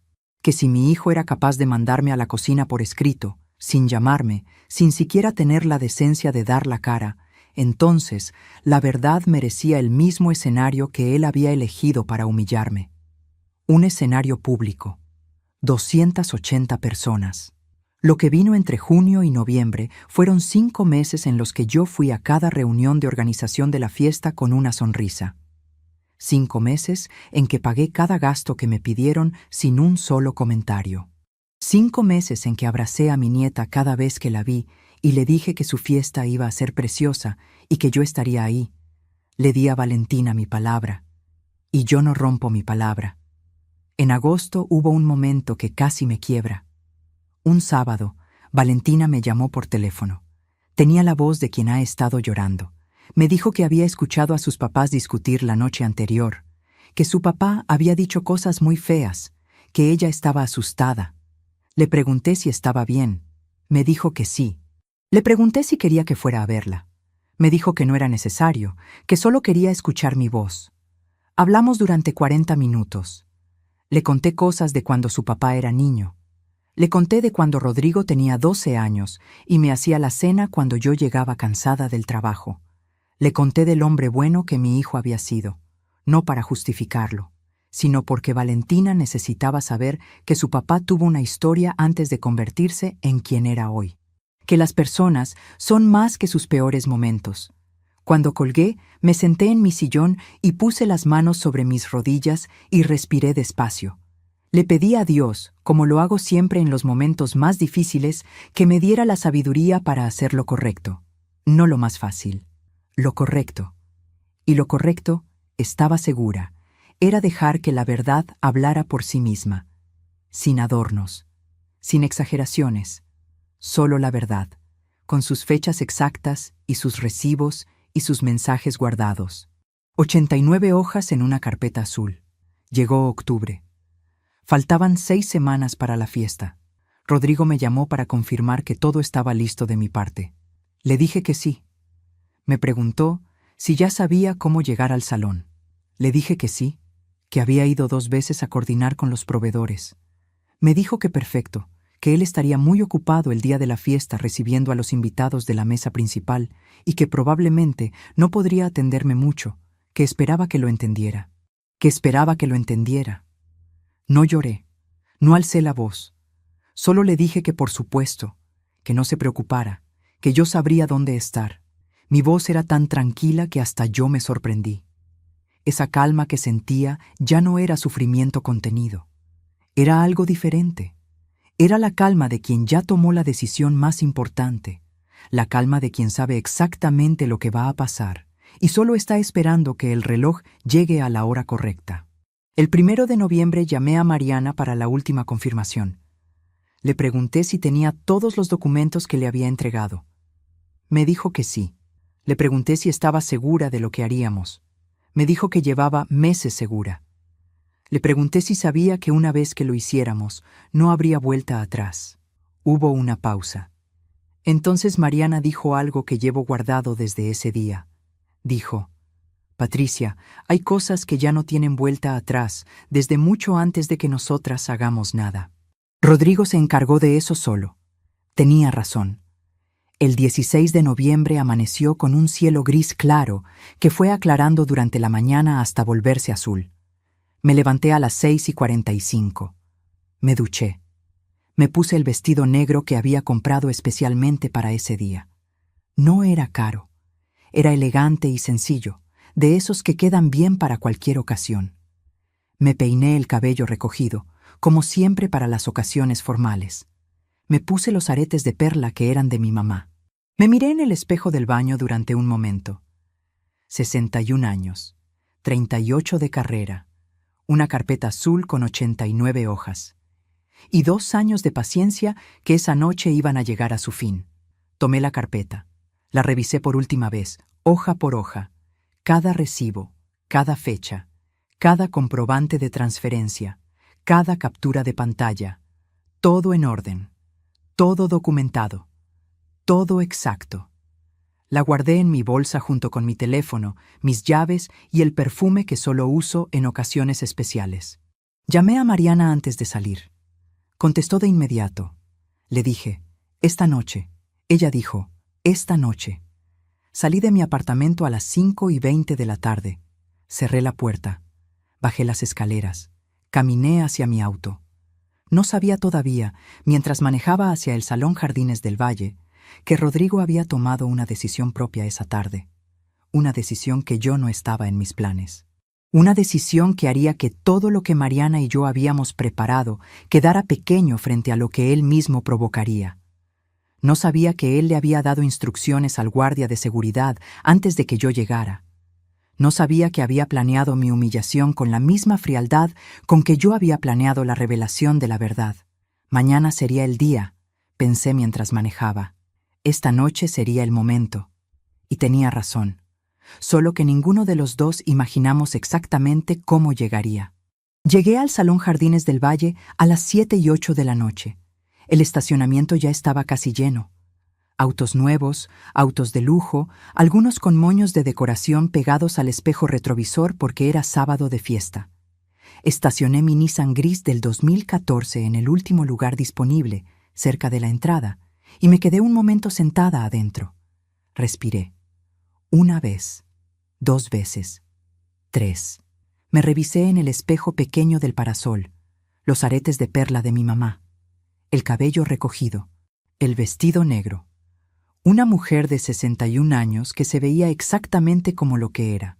Que si mi hijo era capaz de mandarme a la cocina por escrito, sin llamarme, sin siquiera tener la decencia de dar la cara, entonces la verdad merecía el mismo escenario que él había elegido para humillarme. Un escenario público. 280 personas. Lo que vino entre junio y noviembre fueron 5 meses en los que yo fui a cada reunión de organización de la fiesta con una sonrisa. 5 meses en que pagué cada gasto que me pidieron sin un solo comentario. 5 meses en que abracé a mi nieta cada vez que la vi y le dije que su fiesta iba a ser preciosa y que yo estaría ahí. Le di a Valentina mi palabra, y yo no rompo mi palabra. En agosto hubo un momento que casi me quiebra. Un sábado, Valentina me llamó por teléfono. Tenía la voz de quien ha estado llorando. Me dijo que había escuchado a sus papás discutir la noche anterior, que su papá había dicho cosas muy feas, que ella estaba asustada. Le pregunté si estaba bien. Me dijo que sí. Le pregunté si quería que fuera a verla. Me dijo que no era necesario, que solo quería escuchar mi voz. Hablamos durante 40 minutos. Le conté cosas de cuando su papá era niño. Le conté de cuando Rodrigo tenía 12 años y me hacía la cena cuando yo llegaba cansada del trabajo. Le conté del hombre bueno que mi hijo había sido, no para justificarlo, sino porque Valentina necesitaba saber que su papá tuvo una historia antes de convertirse en quien era hoy. Que las personas son más que sus peores momentos. Cuando colgué, me senté en mi sillón y puse las manos sobre mis rodillas y respiré despacio. Le pedí a Dios, como lo hago siempre en los momentos más difíciles, que me diera la sabiduría para hacer lo correcto. No lo más fácil, lo correcto. Y lo correcto, estaba segura, era dejar que la verdad hablara por sí misma, sin adornos, sin exageraciones, solo la verdad, con sus fechas exactas y sus recibos y sus mensajes guardados. 89 hojas en una carpeta azul. Llegó octubre. Faltaban 6 semanas para la fiesta. Rodrigo me llamó para confirmar que todo estaba listo de mi parte. Le dije que sí. Me preguntó si ya sabía cómo llegar al salón. Le dije que sí, que había ido 2 veces a coordinar con los proveedores. Me dijo que perfecto, que él estaría muy ocupado el día de la fiesta recibiendo a los invitados de la mesa principal y que probablemente no podría atenderme mucho, que esperaba que lo entendiera. No lloré, no alcé la voz. Solo le dije que por supuesto, que no se preocupara, que yo sabría dónde estar. Mi voz era tan tranquila que hasta yo me sorprendí. Esa calma que sentía ya no era sufrimiento contenido. Era algo diferente. Era la calma de quien ya tomó la decisión más importante, la calma de quien sabe exactamente lo que va a pasar y solo está esperando que el reloj llegue a la hora correcta. El 1 de noviembre llamé a Mariana para la última confirmación. Le pregunté si tenía todos los documentos que le había entregado. Me dijo que sí. Le pregunté si estaba segura de lo que haríamos. Me dijo que llevaba meses segura. Le pregunté si sabía que una vez que lo hiciéramos, no habría vuelta atrás. Hubo una pausa. Entonces Mariana dijo algo que llevo guardado desde ese día. Dijo: Patricia, hay cosas que ya no tienen vuelta atrás desde mucho antes de que nosotras hagamos nada. Rodrigo se encargó de eso solo. Tenía razón. El 16 de noviembre amaneció con un cielo gris claro que fue aclarando durante la mañana hasta volverse azul. Me levanté a las 6:45. Me duché. Me puse el vestido negro que había comprado especialmente para ese día. No era caro. Era elegante y sencillo, de esos que quedan bien para cualquier ocasión. Me peiné el cabello recogido, como siempre para las ocasiones formales. Me puse los aretes de perla que eran de mi mamá. Me miré en el espejo del baño durante un momento. 61 años, 38 de carrera, una carpeta azul con 89 hojas. Y 2 años de paciencia que esa noche iban a llegar a su fin. Tomé la carpeta, la revisé por última vez, hoja por hoja. Cada recibo, cada fecha, cada comprobante de transferencia, cada captura de pantalla, todo en orden, todo documentado, todo exacto. La guardé en mi bolsa junto con mi teléfono, mis llaves y el perfume que solo uso en ocasiones especiales. Llamé a Mariana antes de salir. Contestó de inmediato. Le dije: esta noche. Ella dijo: esta noche. Salí de mi apartamento a las 5:20 de la tarde. Cerré la puerta. Bajé las escaleras. Caminé hacia mi auto. No sabía todavía, mientras manejaba hacia el Salón Jardines del Valle, que Rodrigo había tomado una decisión propia esa tarde. Una decisión que yo no estaba en mis planes. Una decisión que haría que todo lo que Mariana y yo habíamos preparado quedara pequeño frente a lo que él mismo provocaría. No sabía que él le había dado instrucciones al guardia de seguridad antes de que yo llegara. No sabía que había planeado mi humillación con la misma frialdad con que yo había planeado la revelación de la verdad. Mañana sería el día, pensé mientras manejaba. Esta noche sería el momento. Y tenía razón. Solo que ninguno de los dos imaginamos exactamente cómo llegaría. Llegué al Salón Jardines del Valle a las 7:08 de la noche. El estacionamiento ya estaba casi lleno. Autos nuevos, autos de lujo, algunos con moños de decoración pegados al espejo retrovisor porque era sábado de fiesta. Estacioné mi Nissan gris del 2014 en el último lugar disponible, cerca de la entrada, y me quedé un momento sentada adentro. Respiré. Una vez, 2 veces, 3. Me revisé en el espejo pequeño del parasol, los aretes de perla de mi mamá, el cabello recogido, el vestido negro. Una mujer de 61 años que se veía exactamente como lo que era.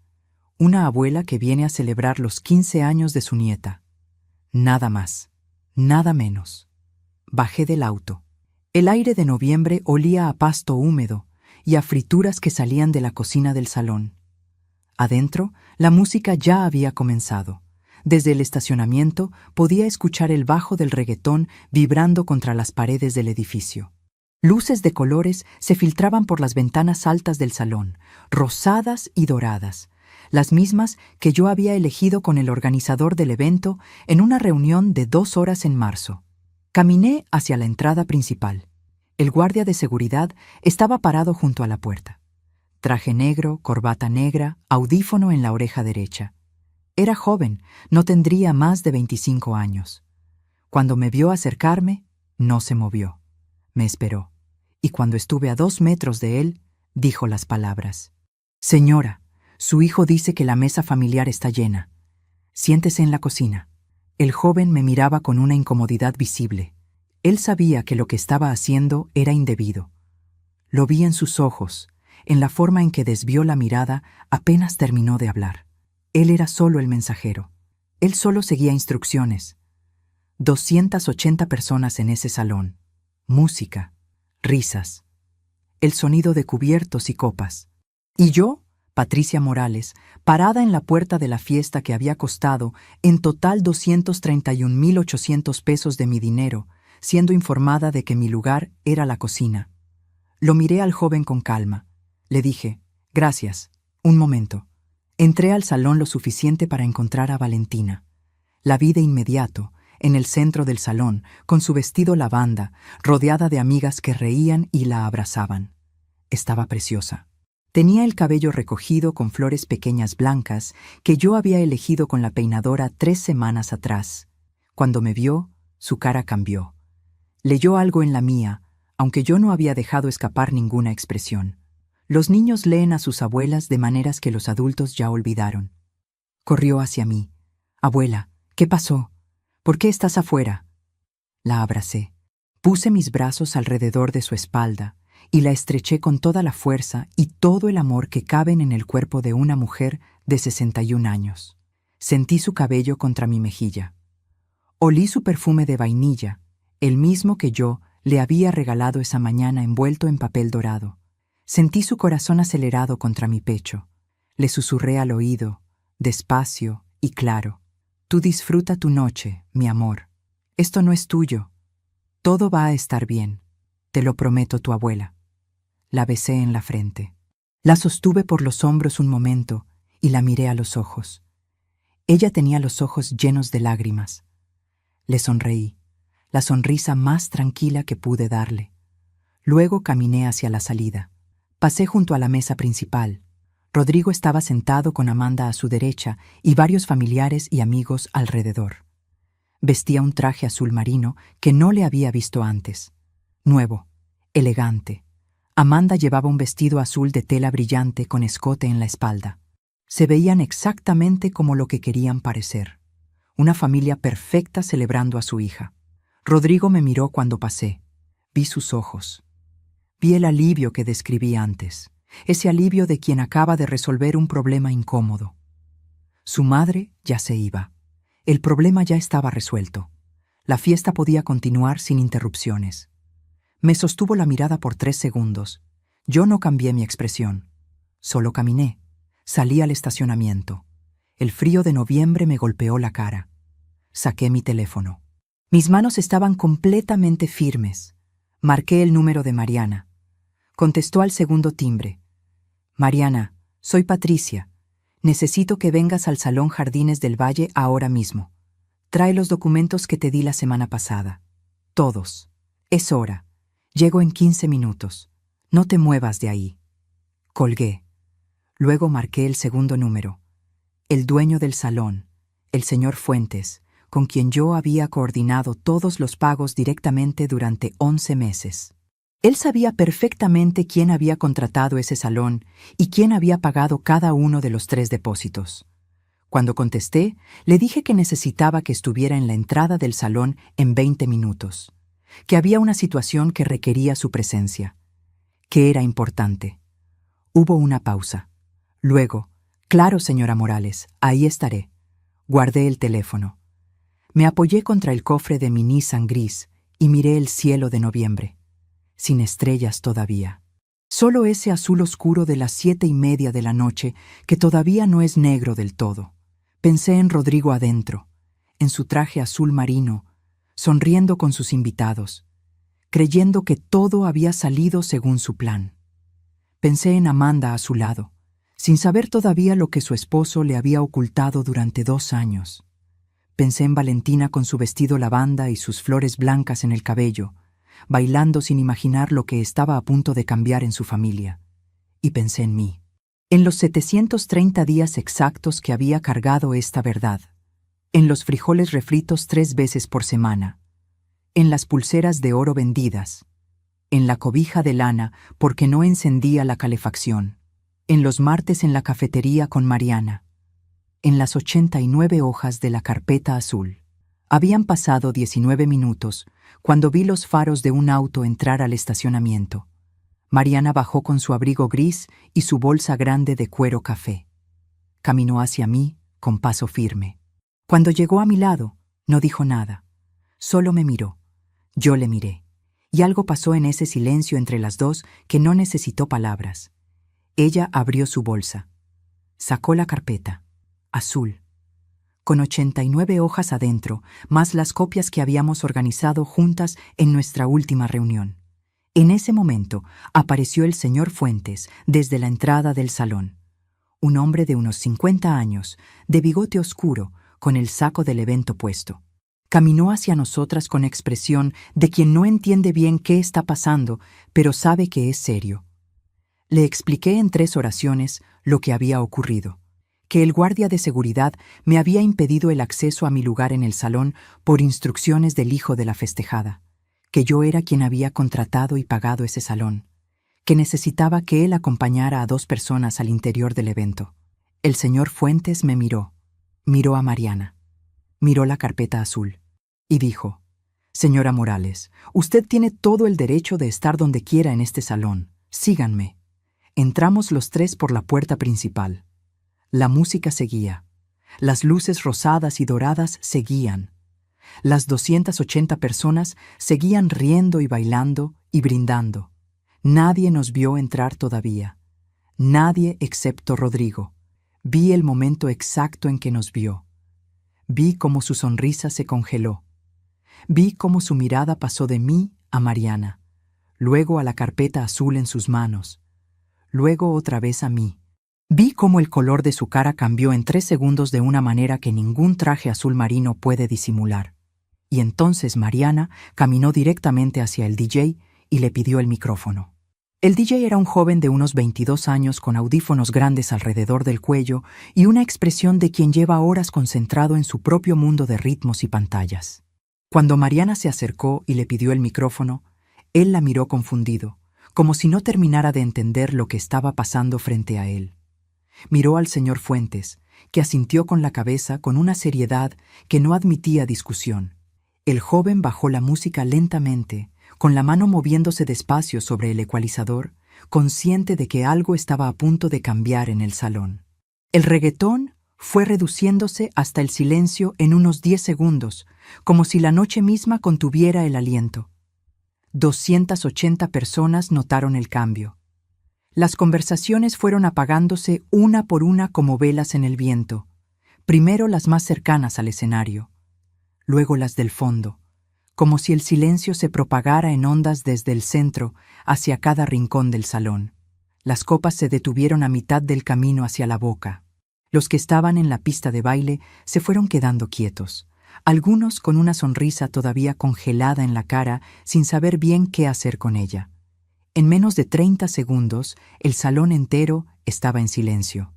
Una abuela que viene a celebrar los 15 años de su nieta. Nada más, nada menos. Bajé del auto. El aire de noviembre olía a pasto húmedo y a frituras que salían de la cocina del salón. Adentro, la música ya había comenzado. Desde el estacionamiento podía escuchar el bajo del reggaetón vibrando contra las paredes del edificio. Luces de colores se filtraban por las ventanas altas del salón, rosadas y doradas, las mismas que yo había elegido con el organizador del evento en una reunión de 2 horas en marzo. Caminé hacia la entrada principal. El guardia de seguridad estaba parado junto a la puerta. Traje negro, corbata negra, audífono en la oreja derecha. Era joven, no tendría más de 25 años. Cuando me vio acercarme, no se movió. Me esperó, y cuando estuve a 2 metros de él, dijo las palabras. «Señora, su hijo dice que la mesa familiar está llena. Siéntese en la cocina». El joven me miraba con una incomodidad visible. Él sabía que lo que estaba haciendo era indebido. Lo vi en sus ojos, en la forma en que desvió la mirada apenas terminó de hablar. Él era solo el mensajero. Él solo seguía instrucciones. 280 personas en ese salón. Música, risas, el sonido de cubiertos y copas. Y yo, Patricia Morales, parada en la puerta de la fiesta que había costado en total 231,800 pesos de mi dinero, siendo informada de que mi lugar era la cocina. Lo miré al joven con calma. Le dije, «Gracias, un momento». Entré al salón lo suficiente para encontrar a Valentina. La vi de inmediato, en el centro del salón, con su vestido lavanda, rodeada de amigas que reían y la abrazaban. Estaba preciosa. Tenía el cabello recogido con flores pequeñas blancas que yo había elegido con la peinadora 3 semanas atrás. Cuando me vio, su cara cambió. Leyó algo en la mía, aunque yo no había dejado escapar ninguna expresión. Los niños leen a sus abuelas de maneras que los adultos ya olvidaron. Corrió hacia mí. «Abuela, ¿qué pasó? ¿Por qué estás afuera?» La abracé. Puse mis brazos alrededor de su espalda y la estreché con toda la fuerza y todo el amor que caben en el cuerpo de una mujer de 61 años. Sentí su cabello contra mi mejilla. Olí su perfume de vainilla, el mismo que yo le había regalado esa mañana envuelto en papel dorado. Sentí su corazón acelerado contra mi pecho. Le susurré al oído, despacio y claro. «Tú disfruta tu noche, mi amor. Esto no es tuyo. Todo va a estar bien. Te lo prometo, tu abuela». La besé en la frente. La sostuve por los hombros un momento y la miré a los ojos. Ella tenía los ojos llenos de lágrimas. Le sonreí, la sonrisa más tranquila que pude darle. Luego caminé hacia la salida. Pasé junto a la mesa principal. Rodrigo estaba sentado con Amanda a su derecha y varios familiares y amigos alrededor. Vestía un traje azul marino que no le había visto antes. Nuevo, elegante. Amanda llevaba un vestido azul de tela brillante con escote en la espalda. Se veían exactamente como lo que querían parecer. Una familia perfecta celebrando a su hija. Rodrigo me miró cuando pasé. Vi sus ojos. Vi el alivio que describí antes, ese alivio de quien acaba de resolver un problema incómodo. Su madre ya se iba. El problema ya estaba resuelto. La fiesta podía continuar sin interrupciones. Me sostuvo la mirada por 3 segundos. Yo no cambié mi expresión. Solo caminé. Salí al estacionamiento. El frío de noviembre me golpeó la cara. Saqué mi teléfono. Mis manos estaban completamente firmes. Marqué el número de Mariana. Contestó al segundo timbre. Mariana, soy Patricia. Necesito que vengas al Salón Jardines del Valle ahora mismo. Trae los documentos que te di la semana pasada. Todos. Es hora. Llego en 15 minutos. No te muevas de ahí. Colgué. Luego marqué el segundo número. El dueño del salón, el señor Fuentes, con quien yo había coordinado todos los pagos directamente durante 11 meses. Él sabía perfectamente quién había contratado ese salón y quién había pagado cada uno de los 3 depósitos. Cuando contesté, le dije que necesitaba que estuviera en la entrada del salón en 20 minutos, que había una situación que requería su presencia, que era importante. Hubo una pausa. Luego, claro, señora Morales, ahí estaré. Guardé el teléfono. Me apoyé contra el cofre de mi Nissan gris y miré el cielo de noviembre, sin estrellas todavía. Solo ese azul oscuro de las 7:30 de la noche que todavía no es negro del todo. Pensé en Rodrigo adentro, en su traje azul marino, sonriendo con sus invitados, creyendo que todo había salido según su plan. Pensé en Amanda a su lado, sin saber todavía lo que su esposo le había ocultado durante 2 años. Pensé en Valentina con su vestido lavanda y sus flores blancas en el cabello, bailando sin imaginar lo que estaba a punto de cambiar en su familia. Y pensé en mí, en los 730 días exactos que había cargado esta verdad, en los frijoles refritos 3 veces por semana, en las pulseras de oro vendidas, en la cobija de lana porque no encendía la calefacción, en los martes en la cafetería con Mariana, en las 89 hojas de la carpeta azul. Habían pasado 19 minutos cuando vi los faros de un auto entrar al estacionamiento. Mariana bajó con su abrigo gris y su bolsa grande de cuero café. Caminó hacia mí con paso firme. Cuando llegó a mi lado, no dijo nada. Solo me miró. Yo le miré. Y algo pasó en ese silencio entre las dos que no necesitó palabras. Ella abrió su bolsa. Sacó la carpeta. Azul. Con 89 hojas adentro, más las copias que habíamos organizado juntas en nuestra última reunión. En ese momento apareció el señor Fuentes desde la entrada del salón. Un hombre de unos 50 años, de bigote oscuro, con el saco del evento puesto. Caminó hacia nosotras con expresión de quien no entiende bien qué está pasando, pero sabe que es serio. Le expliqué en 3 oraciones lo que había ocurrido. Que el guardia de seguridad me había impedido el acceso a mi lugar en el salón por instrucciones del hijo de la festejada, que yo era quien había contratado y pagado ese salón, que necesitaba que él acompañara a 2 personas al interior del evento. El señor Fuentes me miró a Mariana, miró la carpeta azul y dijo: «Señora Morales, usted tiene todo el derecho de estar donde quiera en este salón. Síganme». Entramos los 3 por la puerta principal. La música seguía. Las luces rosadas y doradas seguían. Las 280 personas seguían riendo y bailando y brindando. Nadie nos vio entrar todavía. Nadie excepto Rodrigo. Vi el momento exacto en que nos vio. Vi cómo su sonrisa se congeló. Vi cómo su mirada pasó de mí a Mariana, luego a la carpeta azul en sus manos, luego otra vez a mí. Vi cómo el color de su cara cambió en 3 segundos de una manera que ningún traje azul marino puede disimular. Y entonces Mariana caminó directamente hacia el DJ y le pidió el micrófono. El DJ era un joven de unos 22 años con audífonos grandes alrededor del cuello y una expresión de quien lleva horas concentrado en su propio mundo de ritmos y pantallas. Cuando Mariana se acercó y le pidió el micrófono, él la miró confundido, como si no terminara de entender lo que estaba pasando frente a él. Miró al señor Fuentes, que asintió con la cabeza con una seriedad que no admitía discusión. El joven bajó la música lentamente, con la mano moviéndose despacio sobre el ecualizador, consciente de que algo estaba a punto de cambiar en el salón. El reggaetón fue reduciéndose hasta el silencio en unos 10 segundos, como si la noche misma contuviera el aliento. 280 personas notaron el cambio. Las conversaciones fueron apagándose una por una como velas en el viento. Primero las más cercanas al escenario, luego las del fondo, como si el silencio se propagara en ondas desde el centro hacia cada rincón del salón. Las copas se detuvieron a mitad del camino hacia la boca. Los que estaban en la pista de baile se fueron quedando quietos, algunos con una sonrisa todavía congelada en la cara sin saber bien qué hacer con ella. En menos de 30 segundos, el salón entero estaba en silencio.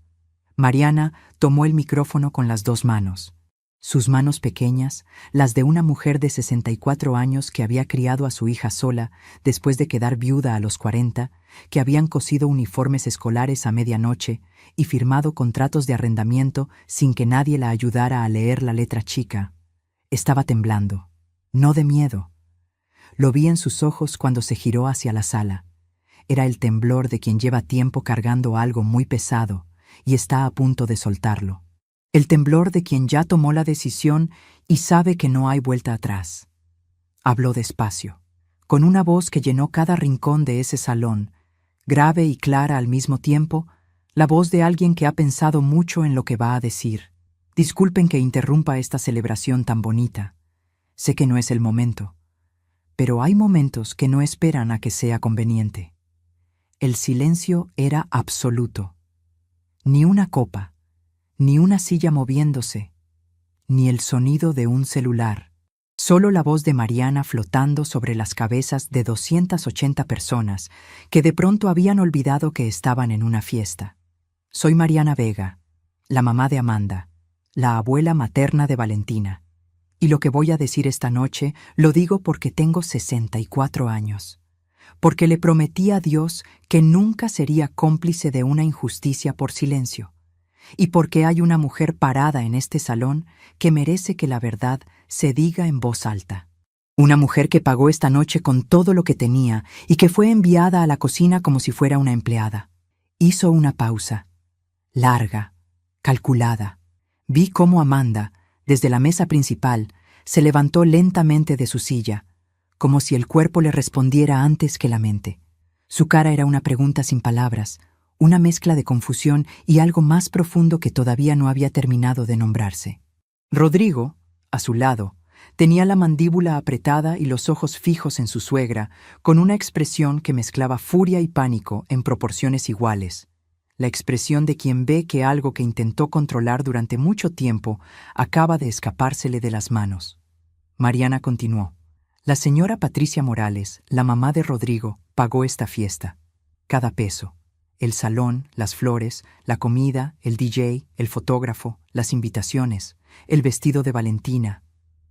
Mariana tomó el micrófono con las 2 manos. Sus manos pequeñas, las de una mujer de 64 años que había criado a su hija sola después de quedar viuda a los 40, que habían cosido uniformes escolares a medianoche y firmado contratos de arrendamiento sin que nadie la ayudara a leer la letra chica. Estaba temblando, no de miedo. Lo vi en sus ojos cuando se giró hacia la sala. Era el temblor de quien lleva tiempo cargando algo muy pesado y está a punto de soltarlo. El temblor de quien ya tomó la decisión y sabe que no hay vuelta atrás. Habló despacio, con una voz que llenó cada rincón de ese salón, grave y clara al mismo tiempo, la voz de alguien que ha pensado mucho en lo que va a decir. Disculpen que interrumpa esta celebración tan bonita. Sé que no es el momento, pero hay momentos que no esperan a que sea conveniente. El silencio era absoluto. Ni una copa, ni una silla moviéndose, ni el sonido de un celular. Solo la voz de Mariana flotando sobre las cabezas de 280 personas que de pronto habían olvidado que estaban en una fiesta. Soy Mariana Vega, la mamá de Amanda, la abuela materna de Valentina. Y lo que voy a decir esta noche lo digo porque tengo 64 años. Porque le prometí a Dios que nunca sería cómplice de una injusticia por silencio. Y porque hay una mujer parada en este salón que merece que la verdad se diga en voz alta. Una mujer que pagó esta noche con todo lo que tenía y que fue enviada a la cocina como si fuera una empleada. Hizo una pausa, larga, calculada. Vi cómo Amanda, desde la mesa principal, se levantó lentamente de su silla, como si el cuerpo le respondiera antes que la mente. Su cara era una pregunta sin palabras, una mezcla de confusión y algo más profundo que todavía no había terminado de nombrarse. Rodrigo, a su lado, tenía la mandíbula apretada y los ojos fijos en su suegra, con una expresión que mezclaba furia y pánico en proporciones iguales. La expresión de quien ve que algo que intentó controlar durante mucho tiempo acaba de escapársele de las manos. Mariana continuó. La señora Patricia Morales, la mamá de Rodrigo, pagó esta fiesta. Cada peso. El salón, las flores, la comida, el DJ, el fotógrafo, las invitaciones, el vestido de Valentina.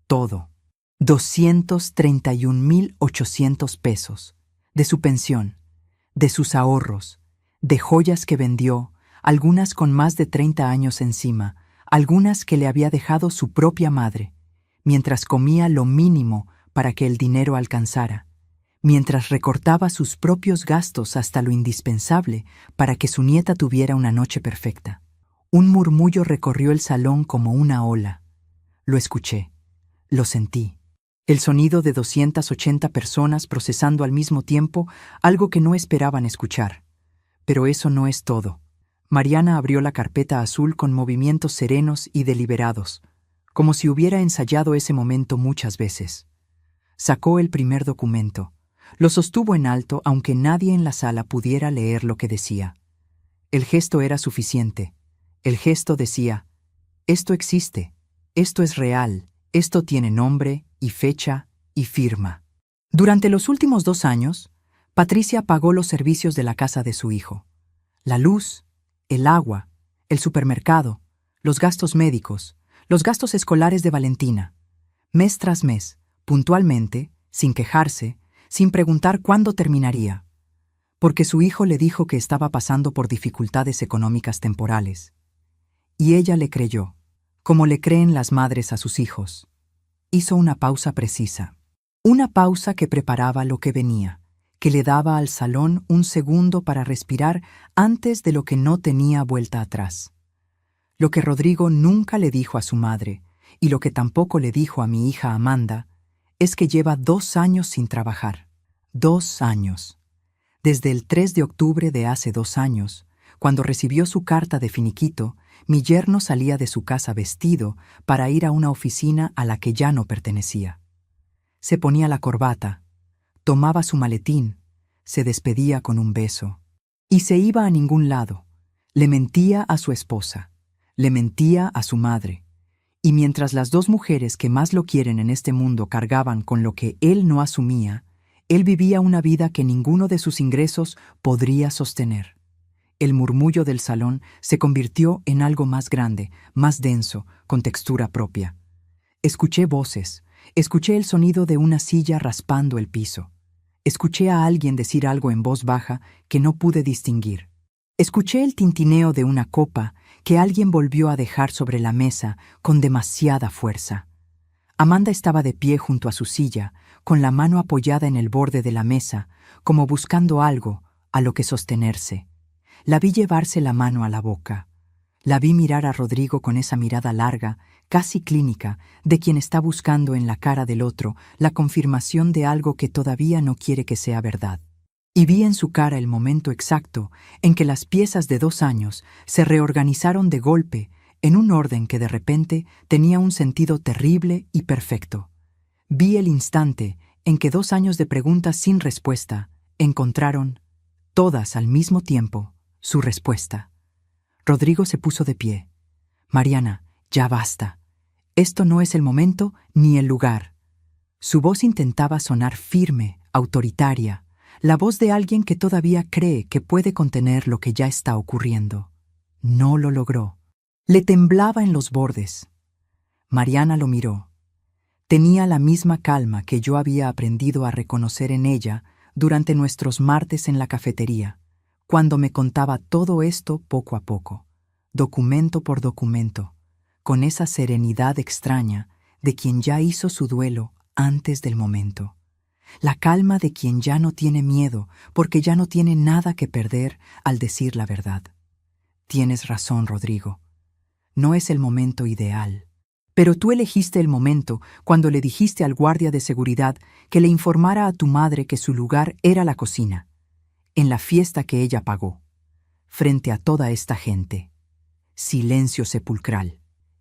Todo. 231,800 pesos. De su pensión, de sus ahorros, de joyas que vendió, algunas con más de 30 años encima, algunas que le había dejado su propia madre, mientras comía lo mínimo para que el dinero alcanzara, mientras recortaba sus propios gastos hasta lo indispensable para que su nieta tuviera una noche perfecta. Un murmullo recorrió el salón como una ola. Lo escuché, lo sentí. El sonido de 280 personas procesando al mismo tiempo algo que no esperaban escuchar. Pero eso no es todo. Mariana abrió la carpeta azul con movimientos serenos y deliberados, como si hubiera ensayado ese momento muchas veces. Sacó el primer documento. Lo sostuvo en alto aunque nadie en la sala pudiera leer lo que decía. El gesto era suficiente. El gesto decía, esto existe, esto es real, esto tiene nombre y fecha y firma. Durante los últimos 2 años, Patricia pagó los servicios de la casa de su hijo. La luz, el agua, el supermercado, los gastos médicos, los gastos escolares de Valentina. Mes tras mes, puntualmente, sin quejarse, sin preguntar cuándo terminaría, porque su hijo le dijo que estaba pasando por dificultades económicas temporales. Y ella le creyó, como le creen las madres a sus hijos. Hizo una pausa precisa, una pausa que preparaba lo que venía, que le daba al salón un segundo para respirar antes de lo que no tenía vuelta atrás. Lo que Rodrigo nunca le dijo a su madre, y lo que tampoco le dijo a mi hija Amanda, es que lleva 2 años sin trabajar. 2 años. Desde el 3 de octubre de hace 2 años, cuando recibió su carta de finiquito, mi yerno salía de su casa vestido para ir a una oficina a la que ya no pertenecía. Se ponía la corbata, tomaba su maletín, se despedía con un beso, y se iba a ningún lado. Le mentía a su esposa, le mentía a su madre, y mientras las 2 mujeres que más lo quieren en este mundo cargaban con lo que él no asumía, él vivía una vida que ninguno de sus ingresos podría sostener. El murmullo del salón se convirtió en algo más grande, más denso, con textura propia. Escuché voces, escuché el sonido de una silla raspando el piso. Escuché a alguien decir algo en voz baja que no pude distinguir. Escuché el tintineo de una copa que alguien volvió a dejar sobre la mesa con demasiada fuerza. Amanda estaba de pie junto a su silla, con la mano apoyada en el borde de la mesa, como buscando algo a lo que sostenerse. La vi llevarse la mano a la boca. La vi mirar a Rodrigo con esa mirada larga, casi clínica, de quien está buscando en la cara del otro la confirmación de algo que todavía no quiere que sea verdad. Y vi en su cara el momento exacto en que las piezas de 2 años se reorganizaron de golpe en un orden que de repente tenía un sentido terrible y perfecto. Vi el instante en que 2 años de preguntas sin respuesta encontraron, todas al mismo tiempo, su respuesta. Rodrigo se puso de pie. Mariana, ya basta. Esto no es el momento ni el lugar. Su voz intentaba sonar firme, autoritaria, la voz de alguien que todavía cree que puede contener lo que ya está ocurriendo. No lo logró. Le temblaba en los bordes. Mariana lo miró. Tenía la misma calma que yo había aprendido a reconocer en ella durante nuestros martes en la cafetería, cuando me contaba todo esto poco a poco, documento por documento, con esa serenidad extraña de quien ya hizo su duelo antes del momento. La calma de quien ya no tiene miedo porque ya no tiene nada que perder al decir la verdad. Tienes razón, Rodrigo. No es el momento ideal. Pero tú elegiste el momento cuando le dijiste al guardia de seguridad que le informara a tu madre que su lugar era la cocina, en la fiesta que ella pagó, frente a toda esta gente. Silencio sepulcral.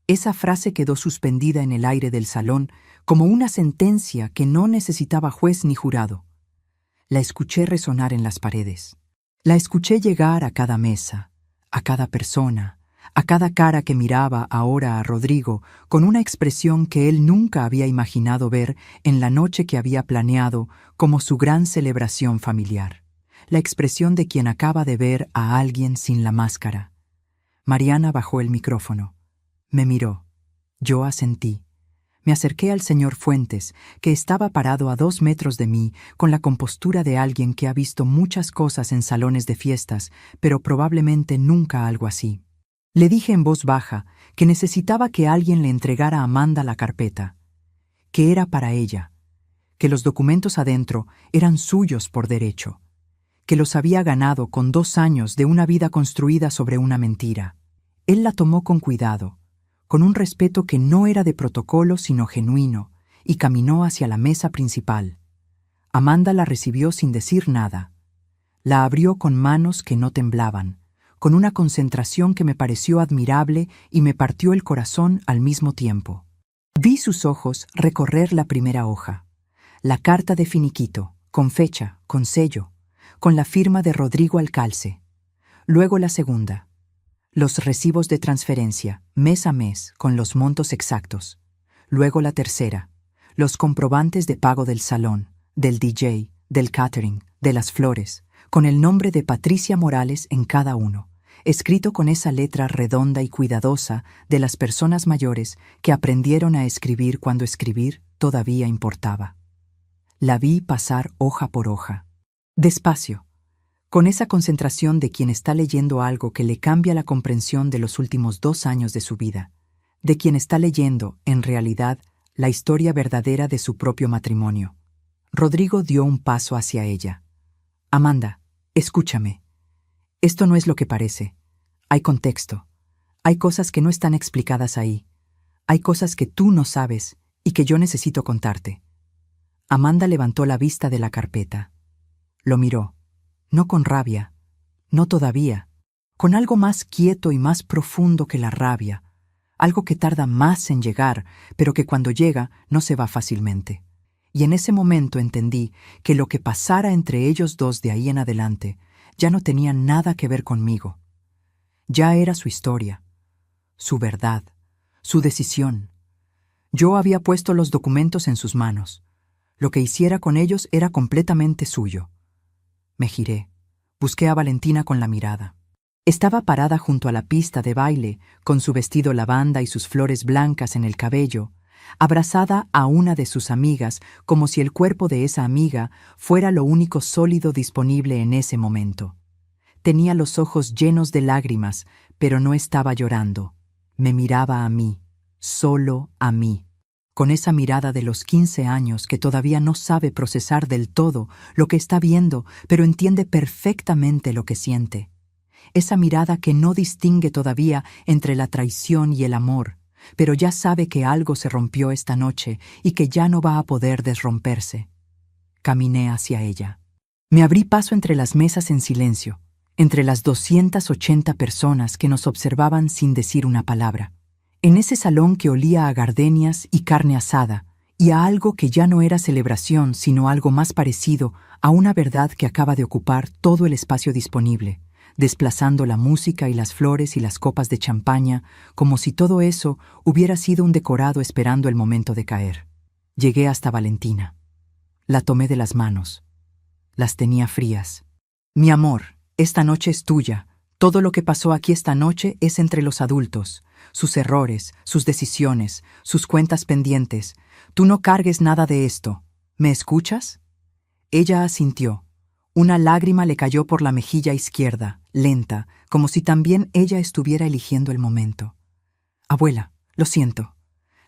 Esa frase quedó suspendida en el aire del salón como una sentencia que no necesitaba juez ni jurado. La escuché resonar en las paredes. La escuché llegar a cada mesa, a cada persona, a cada cara que miraba ahora a Rodrigo con una expresión que él nunca había imaginado ver en la noche que había planeado como su gran celebración familiar. La expresión de quien acaba de ver a alguien sin la máscara. Mariana bajó el micrófono. Me miró. Yo asentí. Me acerqué al señor Fuentes, que estaba parado a 2 metros de mí, con la compostura de alguien que ha visto muchas cosas en salones de fiestas, pero probablemente nunca algo así. Le dije en voz baja que necesitaba que alguien le entregara a Amanda la carpeta, que era para ella, que los documentos adentro eran suyos por derecho, que los había ganado con 2 años de una vida construida sobre una mentira. Él la tomó con cuidado, con un respeto que no era de protocolo sino genuino, y caminó hacia la mesa principal. Amanda la recibió sin decir nada. La abrió con manos que no temblaban, con una concentración que me pareció admirable y me partió el corazón al mismo tiempo. Vi sus ojos recorrer la primera hoja, la carta de finiquito, con fecha, con sello, con la firma de Rodrigo Alcalce. Luego la segunda, los recibos de transferencia, mes a mes, con los montos exactos. Luego la tercera, los comprobantes de pago del salón, del DJ, del catering, de las flores, con el nombre de Patricia Morales en cada uno, escrito con esa letra redonda y cuidadosa de las personas mayores que aprendieron a escribir cuando escribir todavía importaba. La vi pasar hoja por hoja, despacio, con esa concentración de quien está leyendo algo que le cambia la comprensión de los últimos 2 años de su vida, de quien está leyendo, en realidad, la historia verdadera de su propio matrimonio. Rodrigo dio un paso hacia ella. Amanda, escúchame. Esto no es lo que parece. Hay contexto. Hay cosas que no están explicadas ahí. Hay cosas que tú no sabes y que yo necesito contarte. Amanda levantó la vista de la carpeta. Lo miró, no con rabia, no todavía, con algo más quieto y más profundo que la rabia, algo que tarda más en llegar, pero que cuando llega no se va fácilmente. Y en ese momento entendí que lo que pasara entre ellos dos de ahí en adelante ya no tenía nada que ver conmigo. Ya era su historia, su verdad, su decisión. Yo había puesto los documentos en sus manos. Lo que hiciera con ellos era completamente suyo. Me giré. Busqué a Valentina con la mirada. Estaba parada junto a la pista de baile, con su vestido lavanda y sus flores blancas en el cabello, abrazada a una de sus amigas como si el cuerpo de esa amiga fuera lo único sólido disponible en ese momento. Tenía los ojos llenos de lágrimas, pero no estaba llorando. Me miraba a mí, solo a mí, con esa mirada de los 15 años que todavía no sabe procesar del todo lo que está viendo, pero entiende perfectamente lo que siente. Esa mirada que no distingue todavía entre la traición y el amor, pero ya sabe que algo se rompió esta noche y que ya no va a poder desromperse. Caminé hacia ella. Me abrí paso entre las mesas en silencio, entre las 280 personas que nos observaban sin decir una palabra. En ese salón que olía a gardenias y carne asada, y a algo que ya no era celebración, sino algo más parecido a una verdad que acaba de ocupar todo el espacio disponible, desplazando la música y las flores y las copas de champaña, como si todo eso hubiera sido un decorado esperando el momento de caer. Llegué hasta Valentina. La tomé de las manos. Las tenía frías. Mi amor, esta noche es tuya. Todo lo que pasó aquí esta noche es entre los adultos. Sus errores, sus decisiones, sus cuentas pendientes. Tú no cargues nada de esto. ¿Me escuchas? Ella asintió. Una lágrima le cayó por la mejilla izquierda, lenta, como si también ella estuviera eligiendo el momento. Abuela, lo siento.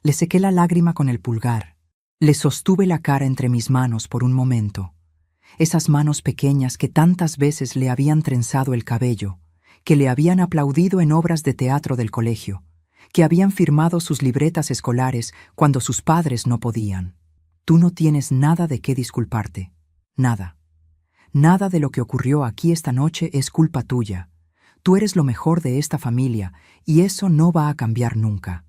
Le sequé la lágrima con el pulgar. Le sostuve la cara entre mis manos por un momento. Esas manos pequeñas que tantas veces le habían trenzado el cabello, que le habían aplaudido en obras de teatro del colegio, que habían firmado sus libretas escolares cuando sus padres no podían. Tú no tienes nada de qué disculparte. Nada. Nada de lo que ocurrió aquí esta noche es culpa tuya. Tú eres lo mejor de esta familia y eso no va a cambiar nunca.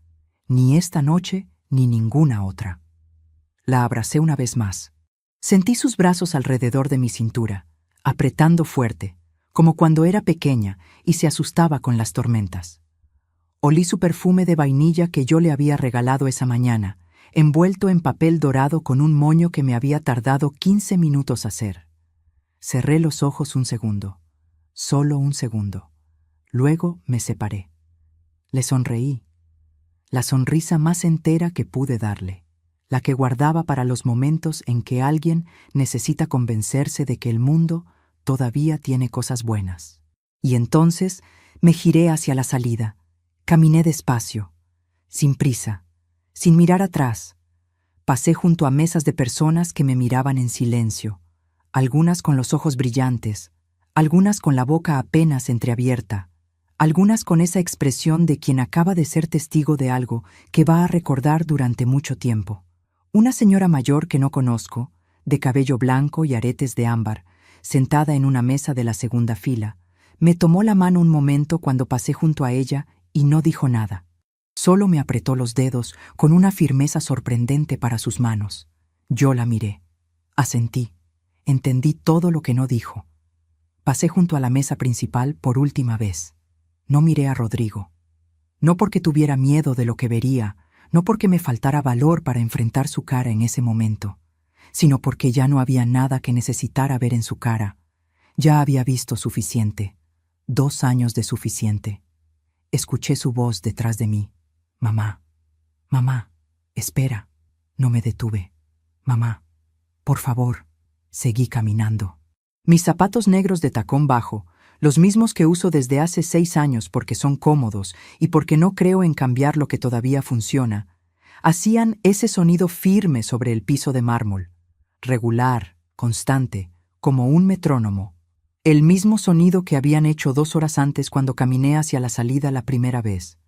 Ni esta noche ni ninguna otra. La abracé una vez más. Sentí sus brazos alrededor de mi cintura, apretando fuerte, como cuando era pequeña y se asustaba con las tormentas. Olí su perfume de vainilla que yo le había regalado esa mañana, envuelto en papel dorado con un moño que me había tardado 15 minutos hacer. Cerré los ojos un segundo, solo un segundo. Luego me separé. Le sonreí, la sonrisa más entera que pude darle, la que guardaba para los momentos en que alguien necesita convencerse de que el mundo todavía tiene cosas buenas. Y entonces me giré hacia la salida. Caminé despacio, sin prisa, sin mirar atrás. Pasé junto a mesas de personas que me miraban en silencio, algunas con los ojos brillantes, algunas con la boca apenas entreabierta, algunas con esa expresión de quien acaba de ser testigo de algo que va a recordar durante mucho tiempo. Una señora mayor que no conozco, de cabello blanco y aretes de ámbar, sentada en una mesa de la segunda fila, me tomó la mano un momento cuando pasé junto a ella y no dijo nada. Solo me apretó los dedos con una firmeza sorprendente para sus manos. Yo la miré. Asentí. Entendí todo lo que no dijo. Pasé junto a la mesa principal por última vez. No miré a Rodrigo. No porque tuviera miedo de lo que vería, no porque me faltara valor para enfrentar su cara en ese momento, sino porque ya no había nada que necesitara ver en su cara. Ya había visto suficiente. 2 años de suficiente. Escuché su voz detrás de mí. Mamá, mamá, espera. No me detuve. Mamá, por favor. Seguí caminando. Mis zapatos negros de tacón bajo, los mismos que uso desde hace 6 años porque son cómodos y porque no creo en cambiar lo que todavía funciona, hacían ese sonido firme sobre el piso de mármol, regular, constante, como un metrónomo. El mismo sonido que habían hecho 2 horas antes cuando caminé hacia la salida la primera vez,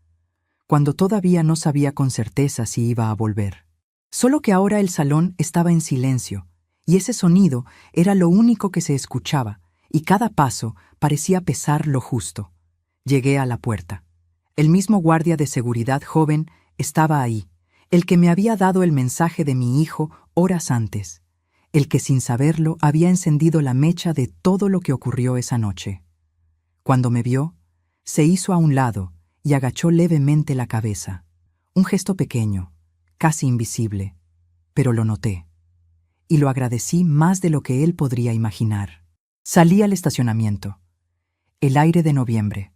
cuando todavía no sabía con certeza si iba a volver. Solo que ahora el salón estaba en silencio, y ese sonido era lo único que se escuchaba, y cada paso parecía pesar lo justo. Llegué a la puerta. El mismo guardia de seguridad joven estaba ahí, el que me había dado el mensaje de mi hijo horas antes, el que sin saberlo había encendido la mecha de todo lo que ocurrió esa noche. Cuando me vio, se hizo a un lado y agachó levemente la cabeza. Un gesto pequeño, casi invisible, pero lo noté, y lo agradecí más de lo que él podría imaginar. Salí al estacionamiento. El aire de noviembre,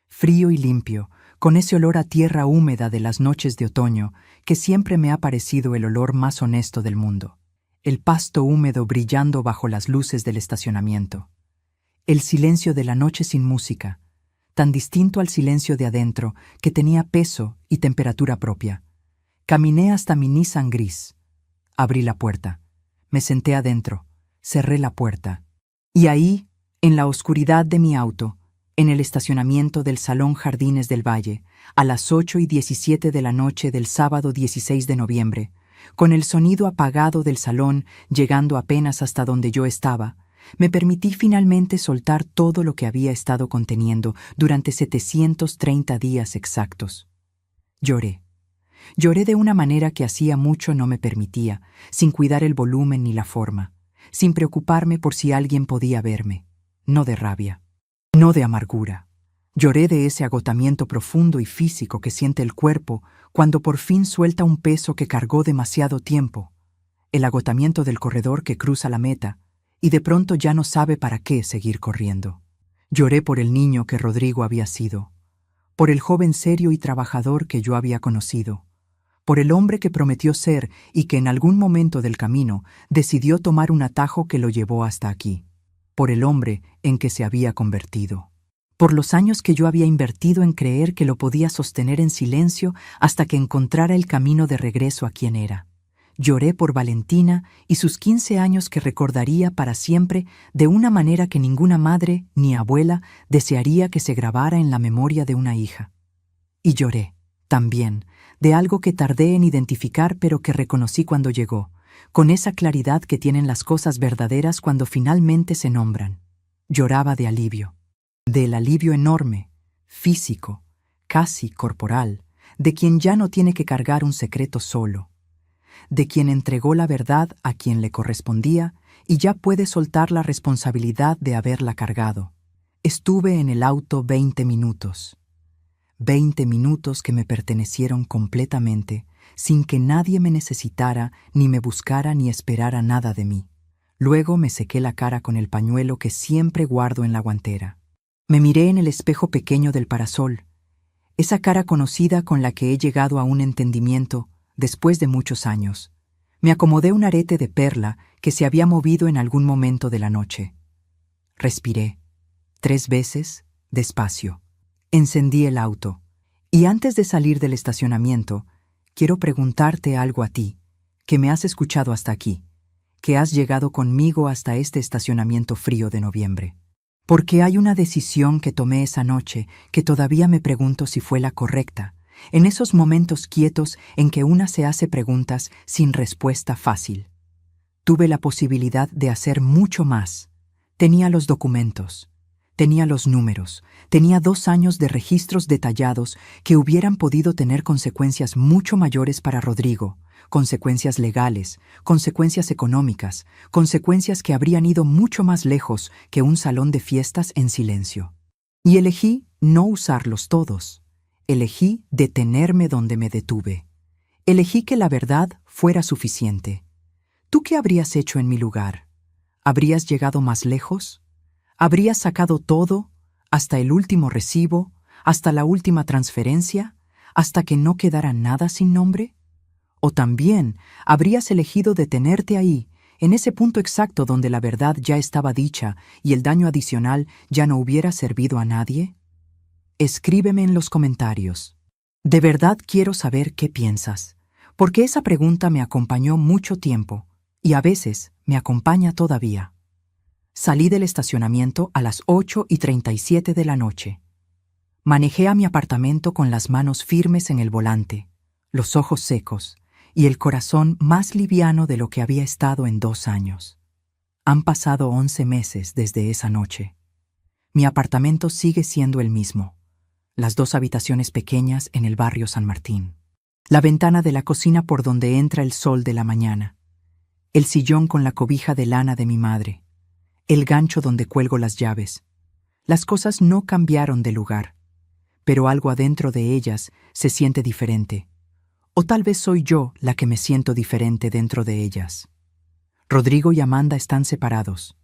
frío y limpio, con ese olor a tierra húmeda de las noches de otoño que siempre me ha parecido el olor más honesto del mundo. El pasto húmedo brillando bajo las luces del estacionamiento. El silencio de la noche sin música, tan distinto al silencio de adentro que tenía peso y temperatura propia. Caminé hasta mi Nissan gris. Abrí la puerta. Me senté adentro. Cerré la puerta. Y ahí, en la oscuridad de mi auto, en el estacionamiento del Salón Jardines del Valle, a las 8:17 de la noche del sábado 16 de noviembre, con el sonido apagado del salón llegando apenas hasta donde yo estaba, me permití finalmente soltar todo lo que había estado conteniendo durante 730 días exactos. Lloré. Lloré de una manera que hacía mucho no me permitía, sin cuidar el volumen ni la forma, sin preocuparme por si alguien podía verme. No de rabia, no de amargura. Lloré de ese agotamiento profundo y físico que siente el cuerpo cuando por fin suelta un peso que cargó demasiado tiempo, el agotamiento del corredor que cruza la meta y de pronto ya no sabe para qué seguir corriendo. Lloré por el niño que Rodrigo había sido, por el joven serio y trabajador que yo había conocido, por el hombre que prometió ser y que en algún momento del camino decidió tomar un atajo que lo llevó hasta aquí, por el hombre en que se había convertido. Por los años que yo había invertido en creer que lo podía sostener en silencio hasta que encontrara el camino de regreso a quien era. Lloré por Valentina y sus 15 años que recordaría para siempre de una manera que ninguna madre ni abuela desearía que se grabara en la memoria de una hija. Y lloré, también, de algo que tardé en identificar pero que reconocí cuando llegó, con esa claridad que tienen las cosas verdaderas cuando finalmente se nombran. Lloraba de alivio. Del alivio enorme, físico, casi corporal, de quien ya no tiene que cargar un secreto solo, de quien entregó la verdad a quien le correspondía y ya puede soltar la responsabilidad de haberla cargado. Estuve en el auto 20 minutos. 20 minutos que me pertenecieron completamente, sin que nadie me necesitara, ni me buscara, ni esperara nada de mí. Luego me sequé la cara con el pañuelo que siempre guardo en la guantera. Me miré en el espejo pequeño del parasol, esa cara conocida con la que he llegado a un entendimiento después de muchos años. Me acomodé un arete de perla que se había movido en algún momento de la noche. Respiré, 3 veces, despacio. Encendí el auto, y antes de salir del estacionamiento, quiero preguntarte algo a ti, que me has escuchado hasta aquí, que has llegado conmigo hasta este estacionamiento frío de noviembre. Porque hay una decisión que tomé esa noche que todavía me pregunto si fue la correcta, en esos momentos quietos en que una se hace preguntas sin respuesta fácil. Tuve la posibilidad de hacer mucho más. Tenía los documentos, tenía los números, tenía 2 años de registros detallados que hubieran podido tener consecuencias mucho mayores para Rodrigo, consecuencias legales, consecuencias económicas, consecuencias que habrían ido mucho más lejos que un salón de fiestas en silencio. Y elegí no usarlos todos. Elegí detenerme donde me detuve. Elegí que la verdad fuera suficiente. ¿Tú qué habrías hecho en mi lugar? ¿Habrías llegado más lejos? ¿Habrías sacado todo, hasta el último recibo, hasta la última transferencia, hasta que no quedara nada sin nombre? ¿O también habrías elegido detenerte ahí, en ese punto exacto donde la verdad ya estaba dicha y el daño adicional ya no hubiera servido a nadie? Escríbeme en los comentarios. De verdad quiero saber qué piensas, porque esa pregunta me acompañó mucho tiempo y a veces me acompaña todavía. Salí del estacionamiento a las 8:37 de la noche. Manejé a mi apartamento con las manos firmes en el volante, los ojos secos y el corazón más liviano de lo que había estado en 2 años. Han pasado 11 meses desde esa noche. Mi apartamento sigue siendo el mismo. Las 2 habitaciones pequeñas en el barrio San Martín. La ventana de la cocina por donde entra el sol de la mañana. El sillón con la cobija de lana de mi madre. El gancho donde cuelgo las llaves. Las cosas no cambiaron de lugar, pero algo adentro de ellas se siente diferente. O tal vez soy yo la que me siento diferente dentro de ellas. Rodrigo y Amanda están separados.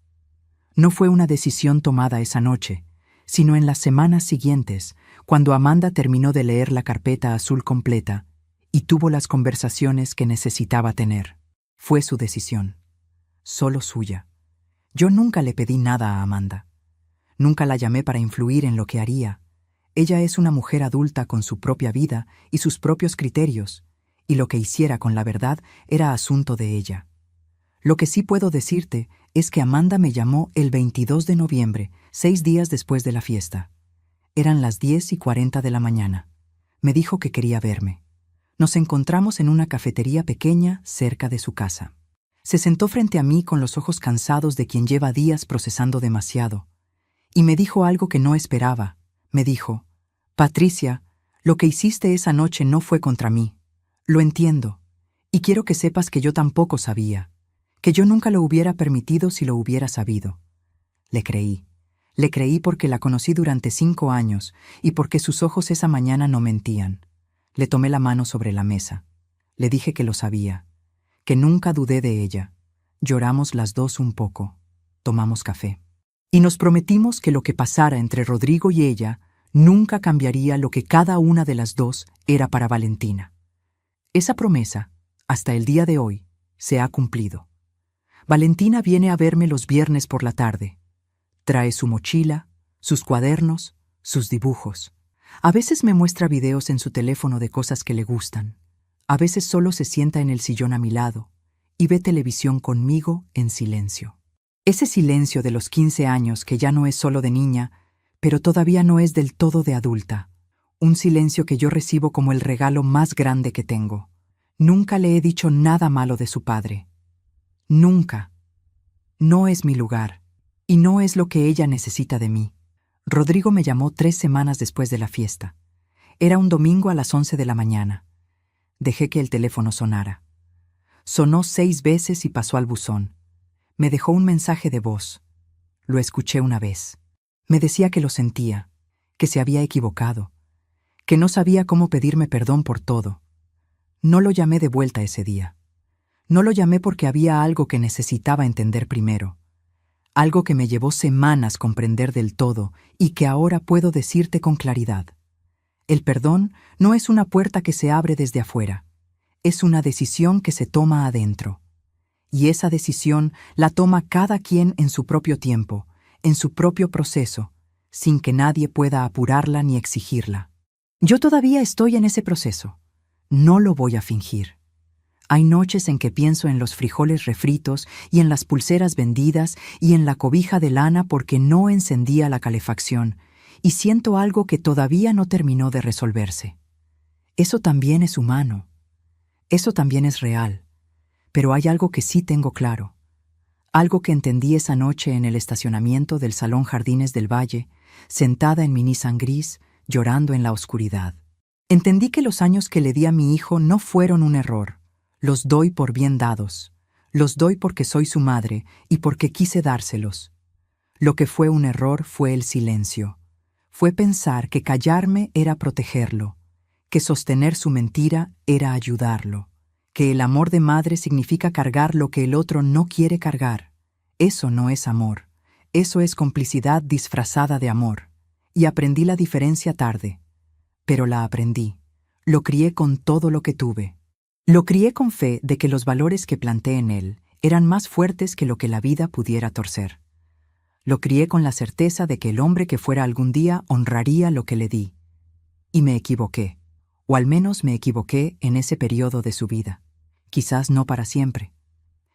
No fue una decisión tomada esa noche, sino en las semanas siguientes, cuando Amanda terminó de leer la carpeta azul completa y tuvo las conversaciones que necesitaba tener. Fue su decisión, solo suya. Yo nunca le pedí nada a Amanda. Nunca la llamé para influir en lo que haría. Ella es una mujer adulta con su propia vida y sus propios criterios, y lo que hiciera con la verdad era asunto de ella. Lo que sí puedo decirte es que Amanda me llamó el 22 de noviembre, 6 días después de la fiesta. Eran las 10:40 de la mañana. Me dijo que quería verme. Nos encontramos en una cafetería pequeña cerca de su casa. Se sentó frente a mí con los ojos cansados de quien lleva días procesando demasiado, y me dijo algo que no esperaba. Me dijo: Patricia, lo que hiciste esa noche no fue contra mí. Lo entiendo, y quiero que sepas que yo tampoco sabía, que yo nunca lo hubiera permitido si lo hubiera sabido. Le creí porque la conocí durante 5 años y porque sus ojos esa mañana no mentían. Le tomé la mano sobre la mesa. Le dije que lo sabía, que nunca dudé de ella. Lloramos las dos un poco. Tomamos café. Y nos prometimos que lo que pasara entre Rodrigo y ella nunca cambiaría lo que cada una de las dos era para Valentina. Esa promesa, hasta el día de hoy, se ha cumplido. Valentina viene a verme los viernes por la tarde. Trae su mochila, sus cuadernos, sus dibujos. A veces me muestra videos en su teléfono de cosas que le gustan. A veces solo se sienta en el sillón a mi lado y ve televisión conmigo en silencio. Ese silencio de los 15 años que ya no es solo de niña, pero todavía no es del todo de adulta. Un silencio que yo recibo como el regalo más grande que tengo. Nunca le he dicho nada malo de su padre. Nunca. No es mi lugar, y no es lo que ella necesita de mí. Rodrigo me llamó 3 semanas después de la fiesta. Era un domingo a las 11 de la mañana. Dejé que el teléfono sonara. Sonó 6 veces y pasó al buzón. Me dejó un mensaje de voz. Lo escuché una vez. Me decía que lo sentía, que se había equivocado, que no sabía cómo pedirme perdón por todo. No lo llamé de vuelta ese día. No lo llamé porque había algo que necesitaba entender primero. Algo que me llevó semanas comprender del todo y que ahora puedo decirte con claridad. El perdón no es una puerta que se abre desde afuera. Es una decisión que se toma adentro. Y esa decisión la toma cada quien en su propio tiempo, en su propio proceso, sin que nadie pueda apurarla ni exigirla. Yo todavía estoy en ese proceso. No lo voy a fingir. Hay noches en que pienso en los frijoles refritos y en las pulseras vendidas y en la cobija de lana porque no encendía la calefacción, y siento algo que todavía no terminó de resolverse. Eso también es humano. Eso también es real. Pero hay algo que sí tengo claro. Algo que entendí esa noche en el estacionamiento del Salón Jardines del Valle, sentada en mi Nissan gris, llorando en la oscuridad. Entendí que los años que le di a mi hijo no fueron un error. Los doy por bien dados. Los doy porque soy su madre y porque quise dárselos. Lo que fue un error fue el silencio. Fue pensar que callarme era protegerlo, que sostener su mentira era ayudarlo, que el amor de madre significa cargar lo que el otro no quiere cargar. Eso no es amor. Eso es complicidad disfrazada de amor. Y aprendí la diferencia tarde. Pero la aprendí. Lo crié con todo lo que tuve. Lo crié con fe de que los valores que planté en él eran más fuertes que lo que la vida pudiera torcer. Lo crié con la certeza de que el hombre que fuera algún día honraría lo que le di. Y me equivoqué, o al menos me equivoqué en ese periodo de su vida. Quizás no para siempre.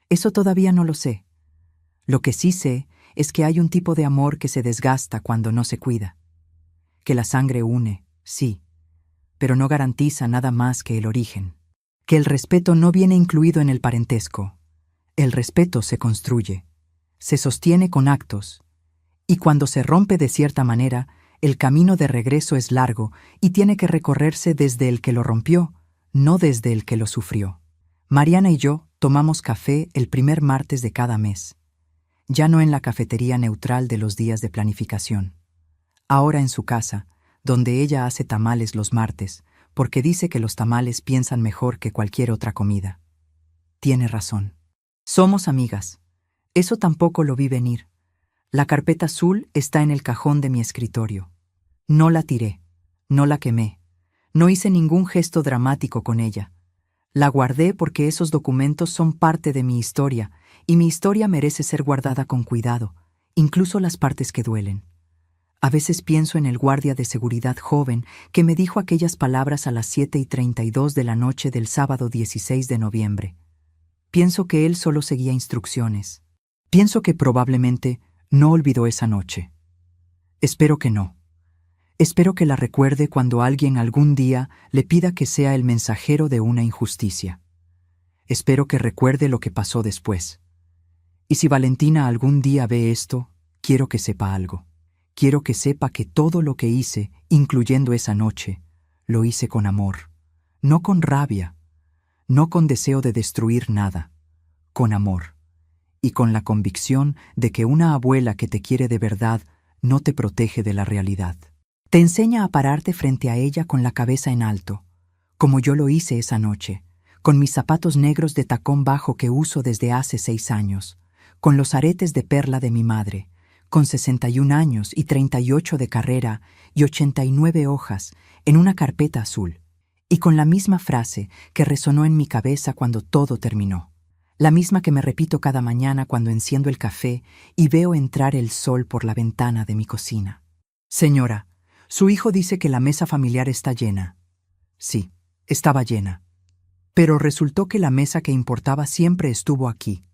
Eso todavía no lo sé. Lo que sí sé es que hay un tipo de amor que se desgasta cuando no se cuida. Que la sangre une, sí, pero no garantiza nada más que el origen. Que el respeto no viene incluido en el parentesco. El respeto se construye, se sostiene con actos, y cuando se rompe de cierta manera, el camino de regreso es largo y tiene que recorrerse desde el que lo rompió, no desde el que lo sufrió. Mariana y yo tomamos café el primer martes de cada mes, ya no en la cafetería neutral de los días de planificación. Ahora en su casa, donde ella hace tamales los martes, porque dice que los tamales piensan mejor que cualquier otra comida. Tiene razón. Somos amigas. Eso tampoco lo vi venir. La carpeta azul está en el cajón de mi escritorio. No la tiré, no la quemé, no hice ningún gesto dramático con ella. La guardé porque esos documentos son parte de mi historia, y mi historia merece ser guardada con cuidado, incluso las partes que duelen. A veces pienso en el guardia de seguridad joven que me dijo aquellas palabras a las 7:32 de la noche del sábado 16 de noviembre. Pienso que él solo seguía instrucciones. Pienso que probablemente no olvidó esa noche. Espero que no. Espero que la recuerde cuando alguien algún día le pida que sea el mensajero de una injusticia. Espero que recuerde lo que pasó después. Y si Valentina algún día ve esto, quiero que sepa algo. Quiero que sepa que todo lo que hice, incluyendo esa noche, lo hice con amor, no con rabia, no con deseo de destruir nada, con amor, y con la convicción de que una abuela que te quiere de verdad no te protege de la realidad. Te enseña a pararte frente a ella con la cabeza en alto, como yo lo hice esa noche, con mis zapatos negros de tacón bajo que uso desde hace 6 años, con los aretes de perla de mi madre, con 61 años y 38 de carrera y 89 hojas en una carpeta azul, y con la misma frase que resonó en mi cabeza cuando todo terminó, la misma que me repito cada mañana cuando enciendo el café y veo entrar el sol por la ventana de mi cocina. Señora, su hijo dice que la mesa familiar está llena. Sí, estaba llena. Pero resultó que la mesa que importaba siempre estuvo aquí,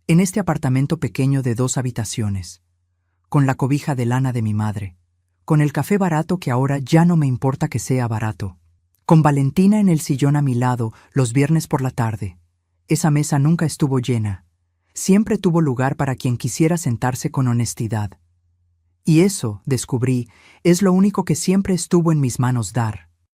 en este apartamento pequeño de 2 habitaciones, con la cobija de lana de mi madre, con el café barato que ahora ya no me importa que sea barato, con Valentina en el sillón a mi lado los viernes por la tarde. Esa mesa nunca estuvo llena. Siempre tuvo lugar para quien quisiera sentarse con honestidad. Y eso, descubrí, es lo único que siempre estuvo en mis manos dar.